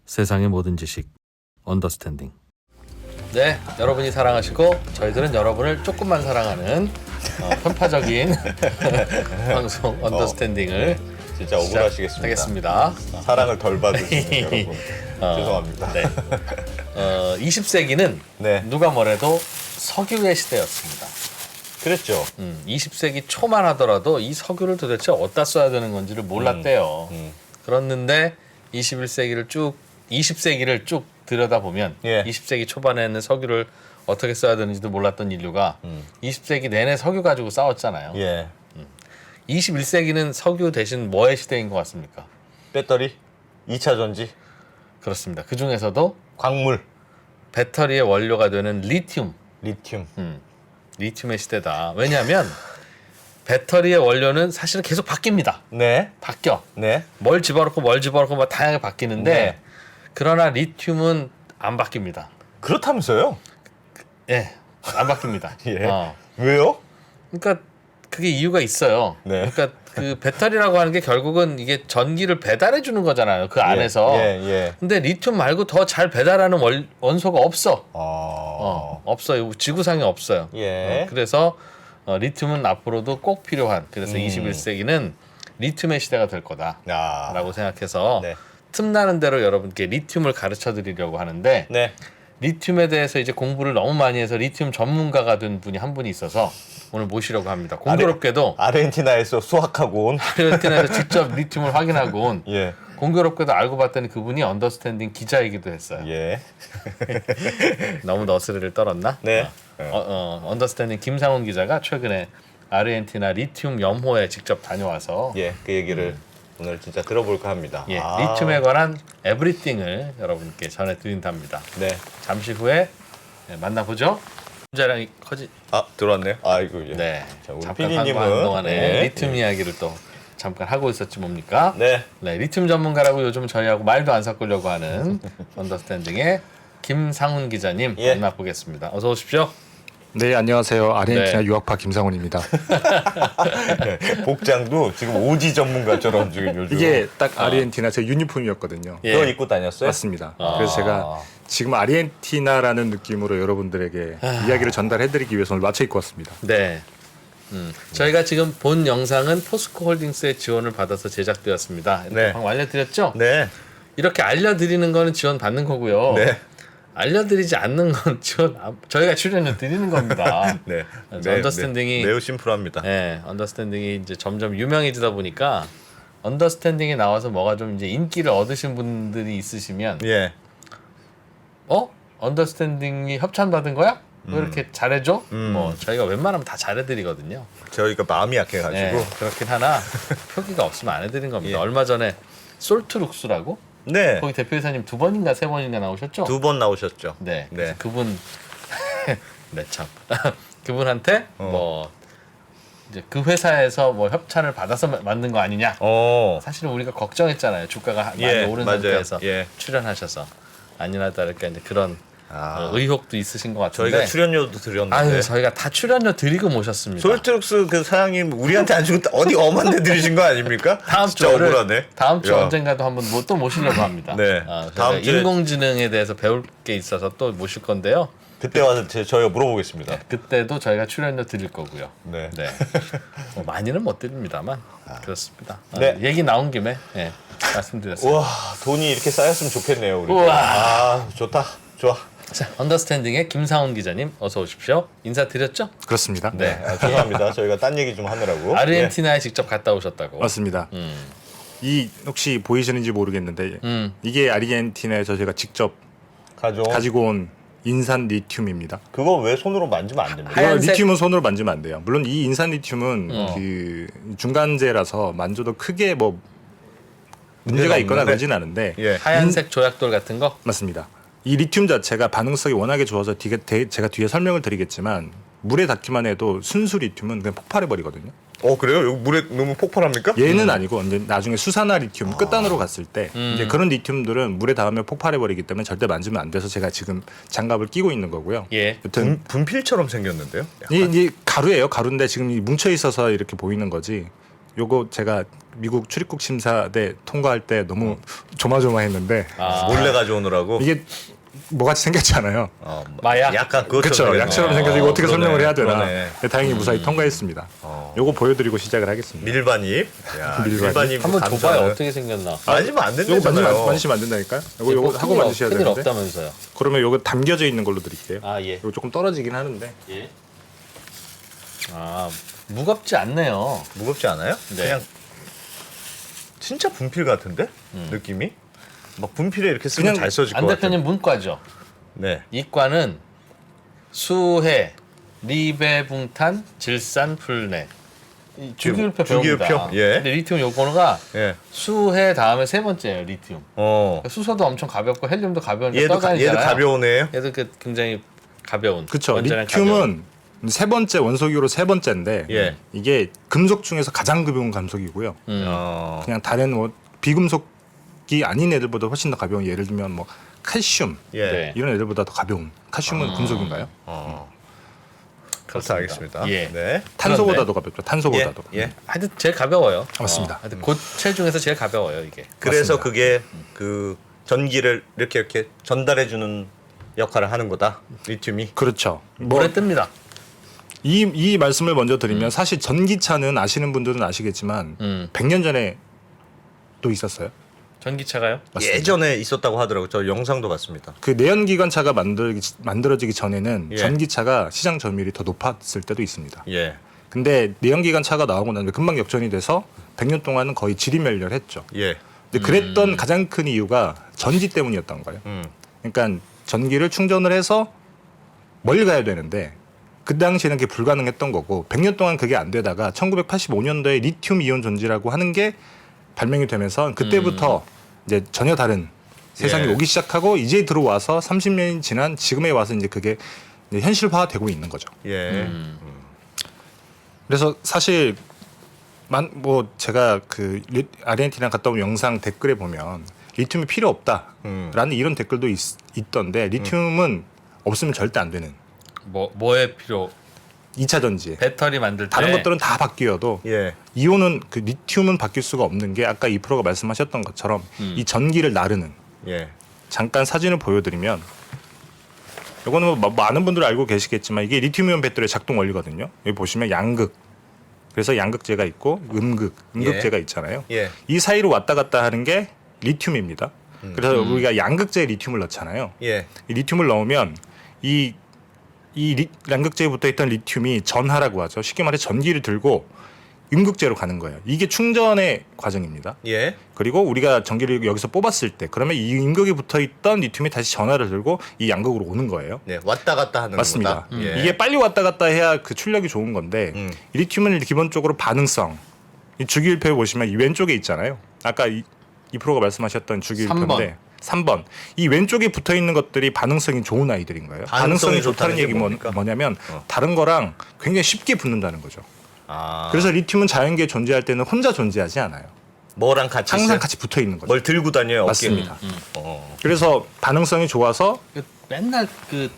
세상의 모든 지식 언더스탠딩. 네, 여러분이 사랑하시고 저희들은 여러분을 조금만 사랑하는 편파적인 방송 언더스탠딩을 진짜 억울하시겠습니다. 하겠습니다. 사랑을 덜 받으시는 여러분 죄송합니다. 네. 20세기는 네. 누가 뭐래도 석유의 시대였습니다. 그랬죠. 20세기 초만 하더라도 이 석유를 도대체 어디다 써야 되는 건지를 몰랐대요. 그랬는데 20세기를 쭉 들여다보면 예. 20세기 초반에는 석유를 어떻게 써야 되는지도 몰랐던 인류가 20세기 내내 석유 가지고 싸웠잖아요. 예. 21세기는 석유 대신 뭐의 시대인 것 같습니까? 배터리, 2차 전지, 그렇습니다. 그 중에서도 광물, 배터리의 원료가 되는 리튬, 리튬. 리튬의 시대다. 왜냐하면 배터리의 원료는 사실은 계속 바뀝니다. 네. 바뀌어. 네. 뭘 집어넣고 막 다양하게 바뀌는데 네. 그러나 리튬은 안 바뀝니다. 그렇다면서요? 예, 안 바뀝니다. 예. 왜요? 그러니까 그게 이유가 있어요. 네. 그러니까 그 배터리라고 하는 게 결국은 이게 전기를 배달해 주는 거잖아요. 그 안에서. 예. 근데 리튬 말고 더 잘 배달하는 원소가 없어. 없어요. 지구상에 없어요. 예. 그래서 리튬은 앞으로도 꼭 필요한. 그래서 21세기는 리튬의 시대가 될 거다라고 생각해서 네. 틈나는 대로 여러분께 리튬을 가르쳐 드리려고 하는데 네. 리튬에 대해서 이제 공부를 너무 많이 해서 리튬 전문가가 된 분이 한 분이 있어서 오늘 모시려고 합니다. 공교롭게도 아르헨티나에서 수학하고 온. 아르헨티나에서 직접 리튬을 확인하고 온. 예. 공교롭게도 알고 봤더니 그분이 언더스탠딩 기자이기도 했어요. 예. 너무 너스레를 떨었나? 네. 언더스탠딩 김상훈 기자가 최근에 아르헨티나 리튬 염호에 직접 다녀와서 예. 그 얘기를 오늘 진짜 들어볼까 합니다. 예, 리튬에 관한 에브리띵을 여러분께 전해드린답니다. 네. 잠시 후에 만나보죠. 자랑이 커지. 들어왔네요. 아이고 예. 네. 자, 우리 잠깐 PD님은 광고하는 동안에 리튬 이야기를 또 잠깐 하고 있었지 뭡니까? 네. 네, 리튬 전문가라고 요즘 저희하고 말도 안 섞으려고 하는 언더스탠딩의 김상훈 기자님 예. 만나보겠습니다. 어서 오십시오. 네, 안녕하세요. 아르헨티나 네. 유학파 김상훈입니다. 복장도 지금 오지 전문가처럼 지금 요즘 이게 딱 아르헨티나 제 유니폼이었거든요. 예. 그거 입고 다녔어요? 맞습니다. 그래서 제가 지금 아르헨티나라는 느낌으로 여러분들에게 이야기를 전달해드리기 위해서 오늘 맞춰 입고 왔습니다. 네. 저희가 지금 본 영상은 포스코 홀딩스의 지원을 받아서 제작되었습니다. 이렇게 네. 방금 알려드렸죠? 네. 이렇게 알려드리는 거는 지원 받는 거고요. 네. 알려드리지 않는 건 지원 저희가 출연료 드리는 겁니다. 네. 언더스탠딩이 매우 심플합니다. 네, 언더스탠딩이 이제 점점 유명해지다 보니까 언더스탠딩에 나와서 뭐가 좀 이제 인기를 얻으신 분들이 있으시면 예. 언더스탠딩이 협찬 받은 거야? 왜 이렇게 잘해줘? 뭐 저희가 웬만하면 다 잘해드리거든요. 저희가 마음이 약해가지고 네, 그렇긴 하나 표기가 없으면 안 해드린 겁니다. 예. 얼마 전에 솔트룩스라고 네. 거기 대표이사님 2번인가 3번인가 나오셨죠? 2번 나오셨죠. 네. 네. 그래서 그분 네 참. 그분한테 뭐 이제 그 회사에서 뭐 협찬을 받아서 만든 거 아니냐? 사실은 우리가 걱정했잖아요. 주가가 많이 예, 오른 맞아요. 상태에서 예. 출연하셔서 아니나 다를까 이제 그런 의혹도 있으신 것 같은데. 저희가 출연료도 드렸는데. 아유, 저희가 다 출연료 드리고 모셨습니다. 솔트룩스 그 사장님 우리한테 안 주고 어디 엄한 데 들이신 거 아닙니까? 다음 진짜 주를 억울하네. 다음 주 야. 언젠가도 한번 뭐 또 모시려고 합니다. 네. 다음 다음 주에- 인공지능에 대해서 배울 게 있어서 또 모실 건데요. 그때 와서 저희가 물어보겠습니다. 그때도 저희가 출연료 드릴 거고요. 네. 네. 뭐 많이는 못 드립니다만 그렇습니다. 네. 얘기 나온 김에 말씀드렸습니다. 우와, 돈이 이렇게 쌓였으면 좋겠네요, 우리. 우와. 좋다. 좋아. 자, 언더스탠딩의 김상훈 기자님 어서 오십시오. 인사드렸죠? 그렇습니다. 네. 죄송합니다. 저희가 딴 얘기 좀 하느라고. 아르헨티나에 직접 갔다 오셨다고. 맞습니다. 이 혹시 보이시는지 모르겠는데 이게 아르헨티나에서 제가 직접 가지고 온 인산 리튬입니다. 그거 왜 손으로 만지면 안 됩니까? 하얀색- 리튬은 손으로 만지면 안 돼요. 물론 이 인산 리튬은 그 중간재라서 만져도 크게 뭐 문제가 있거나 없는데? 그러진 않은데 예. 하얀색 조약돌 같은 거? 맞습니다. 이 리튬 자체가 반응성이 워낙에 좋아서 제가 뒤에 설명을 드리겠지만 물에 닿기만 해도 순수 리튬은 그냥 폭발해 버리거든요. 그래요? 여기 물에 넣으면 폭발합니까? 얘는 아니고 이제 나중에 수산화 리튬 끝단으로 갔을 때 이제 그런 리튬들은 물에 닿으면 폭발해 버리기 때문에 절대 만지면 안 돼서 제가 지금 장갑을 끼고 있는 거고요. 예. 여튼 분필처럼 생겼는데요? 이 가루예요. 가루인데 지금 뭉쳐 있어서 이렇게 보이는 거지. 요거 제가 미국 출입국 심사대 통과할 때 너무 조마조마했는데 몰래 가져오느라고. 이게 뭐같이 생겼잖아요. 마약? 약간 그것처럼 그렇죠. 생겼네. 약처럼 생겨서 이거 어떻게 그러네, 설명을 해야 되나. 그러네. 다행히 무사히 통과했습니다. 요거 보여드리고 시작을 하겠습니다. 밀반입. 야, 밀반입. 밀반입 한번 감사는- 줘봐요. 어떻게 생겼나. 만지면 안 요거 된다잖아요. 만지시면 안 된다니까요. 요거 하고 만지셔야 큰일 되는데. 없다면서요. 그러면 요거 담겨져 있는 걸로 드릴게요. 아 예. 요거 조금 떨어지긴 하는데. 예. 아 무겁지 않네요. 무겁지 않아요? 네. 그냥 진짜 분필 같은데 느낌이? 막 분필에 이렇게 쓰면 그냥 잘 써질 것 안 같아요. 대표님 문과죠. 네. 이과는 수해, 리베붕탄, 질산, 풀네. 이 주기율표 배웁니다. 주기율표? 예. 근데 리튬 요거가 예. 수해 다음에 세 번째예요. 리튬. 수소도 엄청 가볍고 헬륨도 가벼운데 얘도 떠다니잖아요. 가벼우네요. 얘도 굉장히 가벼운. 그렇죠. 완전히 가벼운. 리튬은 세 번째 원소기로 세 번째인데 예. 이게 금속 중에서 가장 가벼운 감속이고요. 그냥 다른 뭐 비금속이 아닌 애들보다 훨씬 더 가벼운 예를 들면 뭐 칼슘 예. 네. 이런 애들보다 더 가벼운. 칼슘은 금속인가요? 그렇다 알겠습니다. 예. 네. 탄소보다도 가볍죠. 탄소보다도. 예. 하여튼 제일 가벼워요. 맞습니다. 하여튼 고체 중에서 제일 가벼워요 이게. 그래서 맞습니다. 그게 그 전기를 이렇게 전달해 주는 역할을 하는 거다. 리튬이. 그렇죠. 물에 뜹니다. 이 말씀을 먼저 드리면 사실 전기차는 아시는 분들은 아시겠지만 100년 전에 또 있었어요. 전기차가요? 맞습니다. 예전에 있었다고 하더라고요. 저 영상도 봤습니다. 그 내연기관차가 만들어지기 전에는 예. 전기차가 시장 점유율이 더 높았을 때도 있습니다. 예. 근데 내연기관차가 나오고 나면 금방 역전이 돼서 100년 동안은 거의 지리멸렬했죠. 예. 근데 그랬던 가장 큰 이유가 전지 때문이었던 거예요. 그러니까 전기를 충전을 해서 멀리 가야 되는데 그 당시에는 그게 불가능했던 거고 100년 동안 그게 안 되다가 1985년도에 리튬 이온 전지라고 하는 게 발명이 되면서 그때부터 이제 전혀 다른 세상이 예. 오기 시작하고 이제 들어와서 30년이 지난 지금에 와서 이제 그게 이제 현실화되고 있는 거죠. 예. 그래서 사실 뭐 제가 그 아르헨티나 갔다 온 영상 댓글에 보면 리튬이 필요 없다라는 이런 댓글도 있던데 리튬은 없으면 절대 안 되는 뭐에 필요? 2차 전지. 배터리 만들 때. 다른 것들은 다 바뀌어도 예. 이온은 그 리튬은 바뀔 수가 없는 게 아까 2%가 말씀하셨던 것처럼 이 전기를 나르는 예. 잠깐 사진을 보여드리면 이거는 뭐 많은 분들이 알고 계시겠지만 이게 리튬이온 배터리의 작동 원리거든요. 여기 보시면 양극 그래서 양극재가 있고 음극재가 있잖아요. 예. 이 사이로 왔다 갔다 하는 게 리튬입니다. 그래서 우리가 양극재에 리튬을 넣잖아요. 예. 이 리튬을 넣으면 이 양극재에 붙어 있던 리튬이 전하라고 하죠. 쉽게 말해 전기를 들고 음극재로 가는 거예요. 이게 충전의 과정입니다. 예. 그리고 우리가 전기를 여기서 뽑았을 때 그러면 이 음극에 붙어 있던 리튬이 다시 전하를 들고 이 양극으로 오는 거예요. 네. 왔다 갔다 하는 맞습니다. 거다. 예. 이게 빨리 왔다 갔다 해야 그 출력이 좋은 건데 이 리튬은 기본적으로 반응성. 이 주기율표에 보시면 이 왼쪽에 있잖아요. 아까 2%가 말씀하셨던 주기율표인데 3번. 이 왼쪽에 붙어 있는 것들이 반응성이 좋은 아이들인 거예요. 반응성이 좋다는 얘기 뭐냐면 다른 거랑 굉장히 쉽게 붙는다는 거죠. 그래서 리튬은 자연계에 존재할 때는 혼자 존재하지 않아요. 뭐랑 같이 항상 있어요? 같이 붙어 있는 거죠. 뭘 들고 다녀요? 어깨에? 맞습니다. 그래서 반응성이 좋아서 맨날 그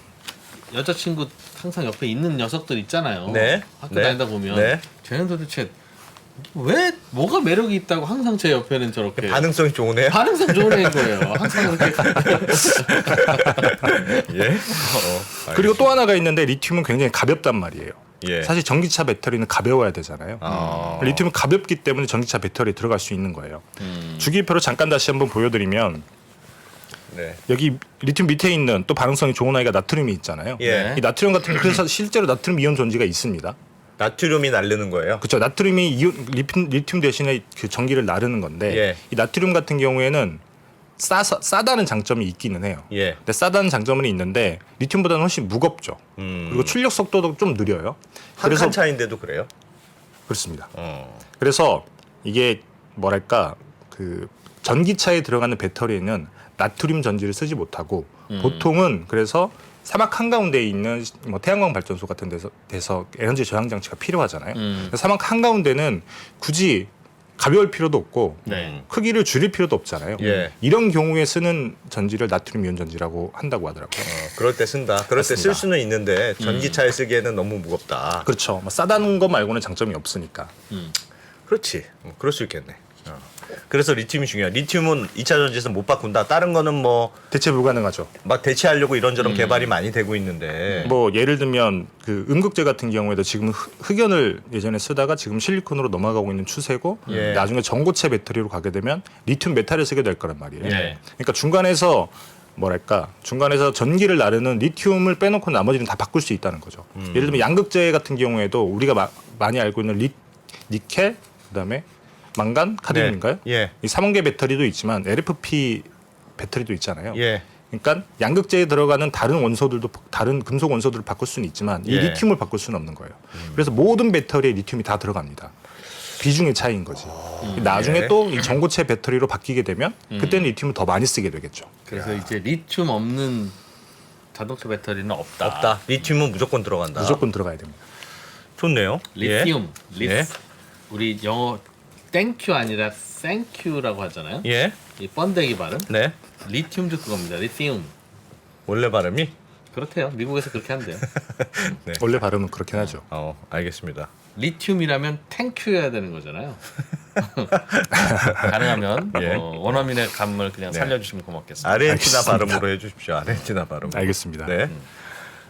여자친구 항상 옆에 있는 녀석들 있잖아요. 네. 학교 네. 다니다 보면 네. 쟤는 도대체 왜 뭐가 매력이 있다고 항상 제 옆에는 저렇게 반응성이 좋으네요. 반응성 좋은 애인 거예요. 항상 그렇게 예. 그리고 또 하나가 있는데 리튬은 굉장히 가볍단 말이에요. 예. 사실 전기차 배터리는 가벼워야 되잖아요. 리튬은 가볍기 때문에 전기차 배터리에 들어갈 수 있는 거예요. 주기표로 잠깐 다시 한번 보여드리면 네. 여기 리튬 밑에 있는 또 반응성이 좋은 아이가 나트륨이 있잖아요. 예. 이 나트륨 같은 경우 그래서 실제로 나트륨 이온 전지가 있습니다. 나트륨이 날르는 거예요. 그렇죠. 나트륨이 리튬 대신에 그 전기를 나르는 건데 예. 이 나트륨 같은 경우에는 싸다는 장점이 있기는 해요. 예. 근데 싸다는 장점은 있는데 리튬보다는 훨씬 무겁죠. 그리고 출력 속도도 좀 느려요. 한 칸 차인데도 그래요? 그렇습니다. 그래서 이게 뭐랄까 그 전기차에 들어가는 배터리에는 나트륨 전지를 쓰지 못하고 보통은 그래서 사막 한가운데에 있는 뭐 태양광 발전소 같은 데서 에너지 저장 장치가 필요하잖아요. 사막 한가운데는 굳이 가벼울 필요도 없고 네. 크기를 줄일 필요도 없잖아요. 예. 이런 경우에 쓰는 전지를 나트륨 이온 전지라고 한다고 하더라고요. 그럴 때 쓴다. 그럴 때 쓸 맞습니다. 수는 있는데 전기차에 쓰기에는 너무 무겁다. 그렇죠. 뭐 싸다는 것 말고는 장점이 없으니까. 그렇지. 그럴 수 있겠네. 그래서 리튬이 중요해. 리튬은 2차 전지에서 못 바꾼다. 다른 거는 뭐 대체 불가능하죠. 막 대체하려고 이런저런 개발이 많이 되고 있는데. 뭐 예를 들면 그 음극재 같은 경우에도 지금 흑연을 예전에 쓰다가 지금 실리콘으로 넘어가고 있는 추세고 예. 나중에 전고체 배터리로 가게 되면 리튬 메탈을 쓰게 될 거란 말이에요. 예. 그러니까 중간에서 전기를 나르는 리튬을 빼놓고 나머지는 다 바꿀 수 있다는 거죠. 예를 들면 양극재 같은 경우에도 우리가 많이 알고 있는 니켈 그다음에 망간, 카드뮴인가요? 네. 예. 이 3원계 배터리도 있지만 LFP 배터리도 있잖아요. 예. 그러니까 양극재에 들어가는 다른 금속 원소들을 바꿀 수는 있지만 이 예. 리튬을 바꿀 수는 없는 거예요. 그래서 모든 배터리에 리튬이 다 들어갑니다. 비중의 차이인 거지. 나중에 예. 또 이 전고체 배터리로 바뀌게 되면 그때는 리튬을 더 많이 쓰게 되겠죠. 그래서 이제 리튬 없는 자동차 배터리는 없다. 없다. 리튬은 무조건 들어간다. 무조건 들어가야 됩니다. 좋네요. 리튬, 예. 우리 영어 땡큐 아니라 땡큐라고 하잖아요. 예. 이 번데기 발음. 네. 리튬도 그겁니다. 리튬. 원래 발음이? 그렇대요. 미국에서 그렇게 한대요. 네. 원래 발음은 그렇긴 하죠. 알겠습니다. 리튬이라면 땡큐여야 되는 거잖아요. 가능하면 예. 원어민의 감을 그냥 살려주시면 고맙겠습니다. 아르헨티나 알겠습니다. 발음으로 해주십시오. 아르헨티나 발음. 알겠습니다. 네.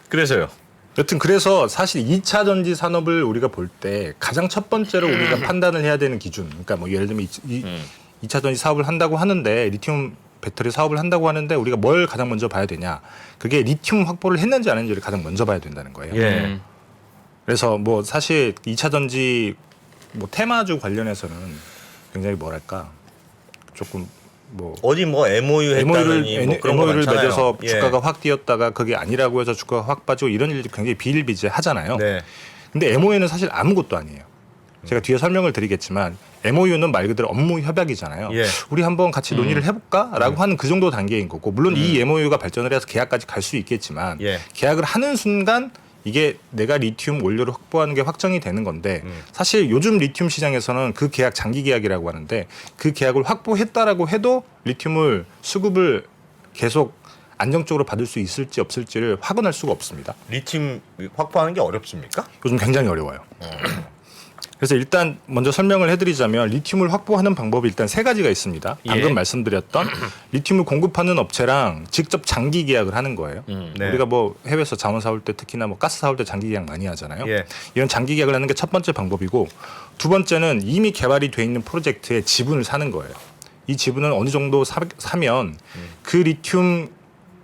그래서요. 여튼 그래서 사실 2차 전지 산업을 우리가 볼 때 가장 첫 번째로 우리가 판단을 해야 되는 기준, 그러니까 뭐 예를 들면 2차 전지 사업을 한다고 하는데 리튬 배터리 사업을 한다고 하는데 우리가 뭘 가장 먼저 봐야 되냐? 그게 리튬 확보를 했는지 안 했는지를 가장 먼저 봐야 된다는 거예요. 예. 그래서 뭐 사실 2차 전지 뭐 테마주 관련해서는 굉장히 조금 뭐 어디 뭐 MOU 했다느니 뭐 그런 거 MOU를 많잖아요. 맺어서 예. 주가가 확 뛰었다가 그게 아니라고 해서 주가가 확 빠지고 이런 일들이 굉장히 비일비재하잖아요. 네. 근데 MOU는 사실 아무것도 아니에요. 제가 뒤에 설명을 드리겠지만 MOU는 말 그대로 업무 협약이잖아요. 예. 우리 한번 같이 논의를 해볼까라고 하는 그 정도 단계인 거고 물론 이 MOU가 발전을 해서 계약까지 갈 수 있겠지만 예. 계약을 하는 순간 이게 내가 리튬 원료를 확보하는 게 확정이 되는 건데 사실 요즘 리튬 시장에서는 그 계약 장기 계약이라고 하는데 그 계약을 확보했다라고 해도 리튬을 수급을 계속 안정적으로 받을 수 있을지 없을지를 확언할 수가 없습니다. 리튬 확보하는 게 어렵습니까? 요즘 굉장히 어려워요. 그래서 일단 먼저 설명을 해드리자면 리튬을 확보하는 방법이 일단 세 가지가 있습니다. 방금 예. 말씀드렸던 리튬을 공급하는 업체랑 직접 장기 계약을 하는 거예요. 네. 우리가 뭐 해외에서 자원 사올 때 특히나 뭐 가스 사올 때 장기 계약 많이 하잖아요. 예. 이런 장기 계약을 하는 게 첫 번째 방법이고 두 번째는 이미 개발이 돼 있는 프로젝트의 지분을 사는 거예요. 이 지분을 어느 정도 사면 그 리튬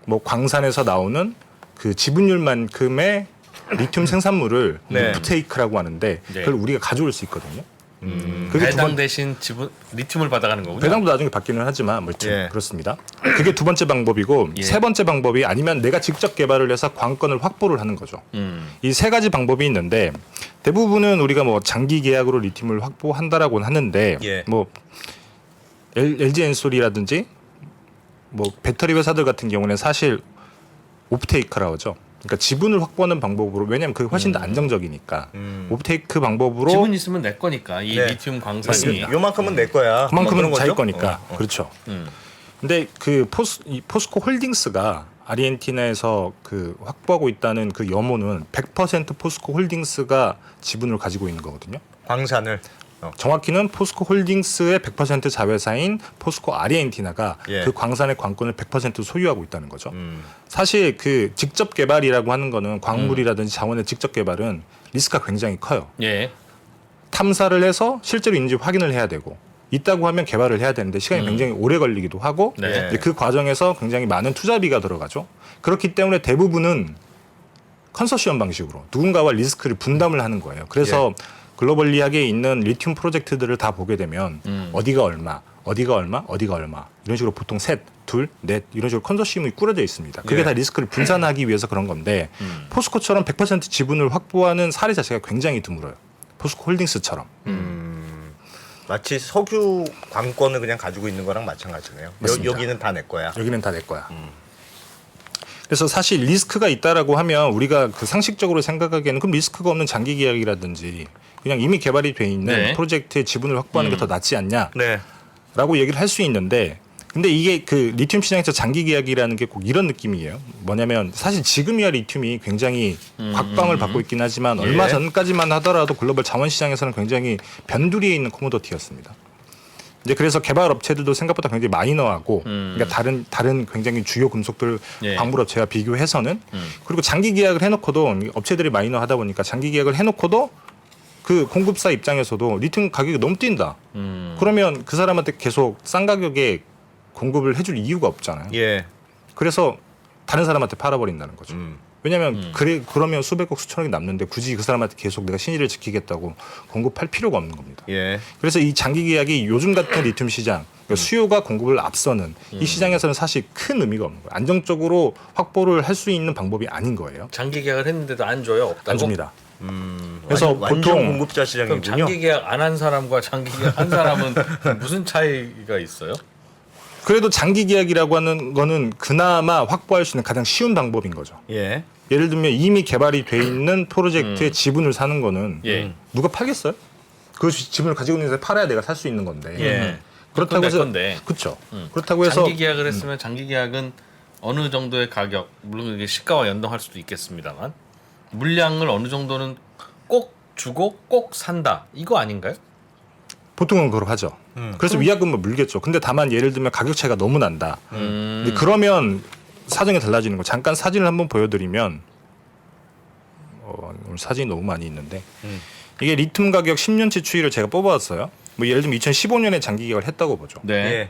뭐 광산에서 나오는 그 지분율만큼의 리튬 생산물을 네. 오프테이크라고 하는데 네. 그걸 우리가 가져올 수 있거든요. 그게 두 배당 번- 대신 리튬을 받아가는 거군요. 배당도 나중에 받기는 하지만 뭐 예. 그렇습니다. 그게 두 번째 방법이고 예. 세 번째 방법이 아니면 내가 직접 개발을 해서 관건을 확보를 하는 거죠. 이 세 가지 방법이 있는데 대부분은 우리가 뭐 장기 계약으로 리튬을 확보한다라고는 하는데 예. 뭐 LG 엔솔이라든지 뭐 배터리 회사들 같은 경우는 사실 오프테이크라고 하죠. 그러니까 지분을 확보하는 방법으로 왜냐하면 그게 훨씬 더 안정적이니까 오프테이크 방법으로 지분 있으면 내 거니까 이 네. 리튬 광산이. 맞습니다. 요만큼은 내 거야. 뭐 그만큼은 그런 자기 거죠? 거니까 그렇죠. 근데 그 포스코 홀딩스가 아르헨티나에서 그 확보하고 있다는 그 염호는 100% 포스코 홀딩스가 지분을 가지고 있는 거거든요. 광산을. 정확히는 포스코 홀딩스의 100% 자회사인 포스코 아르헨티나가 예. 그 광산의 관건을 100% 소유하고 있다는 거죠. 사실 그 직접 개발이라고 하는 거는 광물이라든지 자원의 직접 개발은 리스크가 굉장히 커요. 예. 탐사를 해서 실제로 있는지 확인을 해야 되고 있다고 하면 개발을 해야 되는데 시간이 굉장히 오래 걸리기도 하고 네. 이제 그 과정에서 굉장히 많은 투자비가 들어가죠. 그렇기 때문에 대부분은 컨소시엄 방식으로 누군가와 리스크를 분담을 하는 거예요. 그래서 글로벌리하게 있는 리튬 프로젝트들을 다 보게 되면 어디가 얼마, 어디가 얼마, 어디가 얼마 이런 식으로 보통 셋, 둘, 넷 이런 식으로 컨소시엄이 꾸려져 있습니다. 그게 예. 다 리스크를 분산하기 위해서 그런 건데 포스코처럼 100% 지분을 확보하는 사례 자체가 굉장히 드물어요. 포스코 홀딩스처럼. 마치 석유 관건을 그냥 가지고 있는 거랑 마찬가지네요. 맞습니다. 여기는 다 내 거야. 여기는 다 내 거야. 그래서 사실 리스크가 있다라고 하면 우리가 그 상식적으로 생각하기에는 그럼 리스크가 없는 장기 계약이라든지 그냥 이미 개발이 돼 있는 네. 프로젝트의 지분을 확보하는 게 더 낫지 않냐라고 네. 얘기를 할 수 있는데 근데 이게 그 리튬 시장에서 장기 계약이라는 게 꼭 이런 느낌이에요. 뭐냐면 사실 지금이야 리튬이 굉장히 곽방을 받고 있긴 하지만 얼마 전까지만 하더라도 글로벌 자원 시장에서는 굉장히 변두리에 있는 코모더티였습니다. 이제 그래서 개발 업체들도 생각보다 굉장히 마이너하고 그러니까 다른 굉장히 주요 금속들 광물 업체와 비교해서는 그리고 장기 계약을 해놓고도 업체들이 마이너하다 보니까 장기 계약을 해놓고도 그 공급사 입장에서도 리튬 가격이 너무 뛴다. 그러면 그 사람한테 계속 싼 가격에 공급을 해줄 이유가 없잖아요. 예. 그래서 다른 사람한테 팔아버린다는 거죠. 왜냐하면 그러면 수백억 수천억이 남는데 굳이 그 사람한테 계속 내가 신의를 지키겠다고 공급할 필요가 없는 겁니다. 예. 그래서 이 장기 계약이 요즘 같은 리튬 시장 그러니까 수요가 공급을 앞서는 이 시장에서는 사실 큰 의미가 없는 거예요. 안정적으로 확보를 할 수 있는 방법이 아닌 거예요. 장기 계약을 했는데도 안 줘요? 없다고? 안 줍니다. 그래서 완전 보통 공급자 그럼 시장이군요. 장기 계약 안 한 사람과 장기 계약 한 사람은 무슨 차이가 있어요? 그래도 장기 계약이라고 하는 거는 그나마 확보할 수 있는 가장 쉬운 방법인 거죠. 예. 예를 들면 이미 개발이 돼 있는 프로젝트의 지분을 사는 거는 누가 팔겠어요? 그 지분을 가지고 있는 사람이 팔아야 내가 살 수 있는 건데. 예. 그렇다고 해서 건데. 그렇죠. 그렇다고 해서 장기 계약을 했으면 장기 계약은 어느 정도의 가격, 물론 이게 시가와 연동할 수도 있겠습니다만 물량을 어느 정도는 꼭 주고 꼭 산다. 이거 아닌가요? 보통은 그걸 하죠. 그래서 위약금을 물겠죠. 근데 다만 예를 들면 가격 차이가 너무 난다. 근데 그러면 사정이 달라지는 거. 잠깐 사진을 한번 보여드리면 오늘 사진이 너무 많이 있는데 이게 리튬 가격 10년치 추이를 제가 뽑아왔어요. 뭐 예를 들면 2015년에 장기 계약을 했다고 보죠. 네. 예.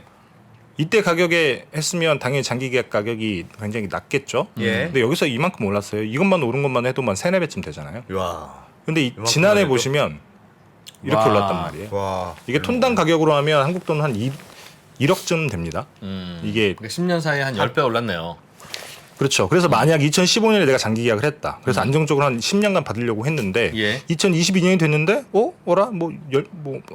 이때 가격에 했으면 당연히 장기 계약 가격이 굉장히 낮겠죠. 예. 근데 여기서 이만큼 올랐어요. 이것만 오른 것만 해도 한 3-4배쯤 되잖아요. 와. 근데 이만큼 지난해 올랐죠? 보시면 이렇게 와. 올랐단 말이에요. 와. 이게 톤당 가격으로 하면 한국 돈 한 1억쯤 됩니다. 이게 그러니까 10년 사이에 한 10배 올랐네요. 그렇죠. 그래서 만약 2015년에 내가 장기 계약을 했다. 그래서 안정적으로 한 10년간 받으려고 했는데 예. 2022년이 됐는데 어라 뭐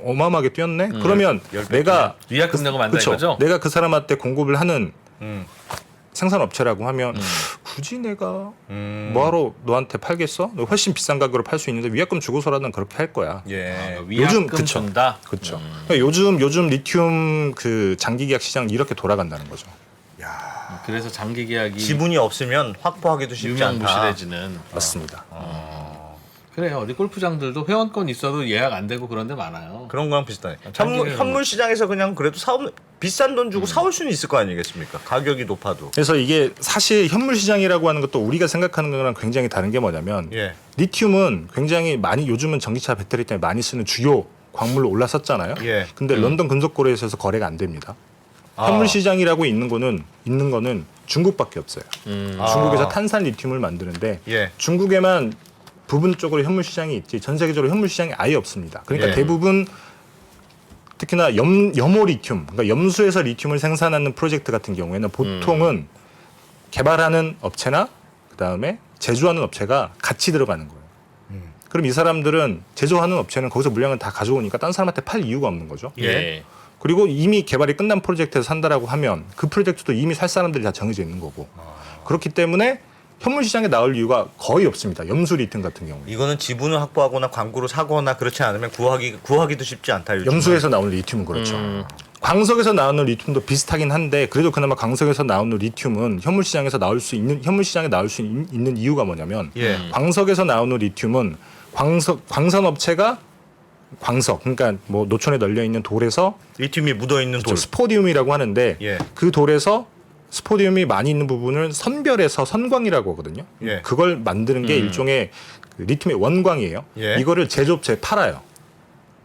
어마어마하게 뛰었네. 그러면 내가 위약금 내고 만다 그렇죠. 이거죠? 내가 그 사람한테 공급을 하는 음. 생산업체라고 하면 굳이 내가 뭐하러 너한테 팔겠어? 너 훨씬 비싼 가격으로 팔 수 있는데 위약금 주고서라는 그렇게 할 거야. 예. 위약금 그쵸. 준다. 그렇죠. 그러니까 요즘 리튬 그 장기 계약 시장 이렇게 돌아간다는 거죠. 그래서 장기 계약이 지분이 없으면 확보하기도 쉽지 않다. 유명무실해지는. 맞습니다. 그래요. 어디 골프장들도 회원권 있어도 예약 안 되고 그런 데 많아요. 그런 거랑 비슷하네. 장기계약은 현물 시장에서 그냥 그래도 비싼 돈 주고 사올 수는 있을 거 아니겠습니까? 가격이 높아도. 그래서 이게 사실 현물 시장이라고 하는 것도 우리가 생각하는 거랑 굉장히 다른 게 뭐냐면 예. 리튬은 굉장히 많이 요즘은 전기차 배터리 때문에 많이 쓰는 주요 광물로 올라섰잖아요. 예. 근데 런던 금속거래소에서 거래가 안 됩니다. 아. 현물 시장이라고 있는 거는 중국밖에 없어요. 중국에서 탄산 리튬을 만드는데 예. 중국에만 부분적으로 현물 시장이 있지 전 세계적으로 현물 시장이 아예 없습니다. 그러니까 예. 대부분 특히나 염호 리튬, 그러니까 염수에서 리튬을 생산하는 프로젝트 같은 경우에는 보통은 개발하는 업체나 그다음에 제조하는 업체가 같이 들어가는 거예요. 그럼 이 사람들은 제조하는 업체는 거기서 물량을 다 가져오니까 딴 사람한테 팔 이유가 없는 거죠. 예. 그리고 이미 개발이 끝난 프로젝트에서 산다라고 하면 그 프로젝트도 이미 살 사람들이 다 정해져 있는 거고 그렇기 때문에 현물 시장에 나올 이유가 거의 없습니다. 염수 리튬 같은 경우. 이거는 지분을 확보하거나 광고로 사거나 그렇지 않으면 구하기도 쉽지 않다. 요즘은. 염수에서 나오는 리튬은 그렇죠. 광석에서 나오는 리튬도 비슷하긴 한데 그래도 그나마 광석에서 나오는 리튬은 현물 시장에 나올 수 있는 이유가 뭐냐면 예. 광석에서 나오는 리튬은 광선 업체가 광석 그러니까 뭐 노천에 널려 있는 돌에서 리튬이 묻어 있는 돌. 스포디움이라고 하는데 예. 그 돌에서 스포디움이 많이 있는 부분을 선별해서 선광이라고 하거든요. 예. 그걸 만드는 게 일종의 그 리튬의 원광이에요. 예. 이거를 제조업체에 팔아요.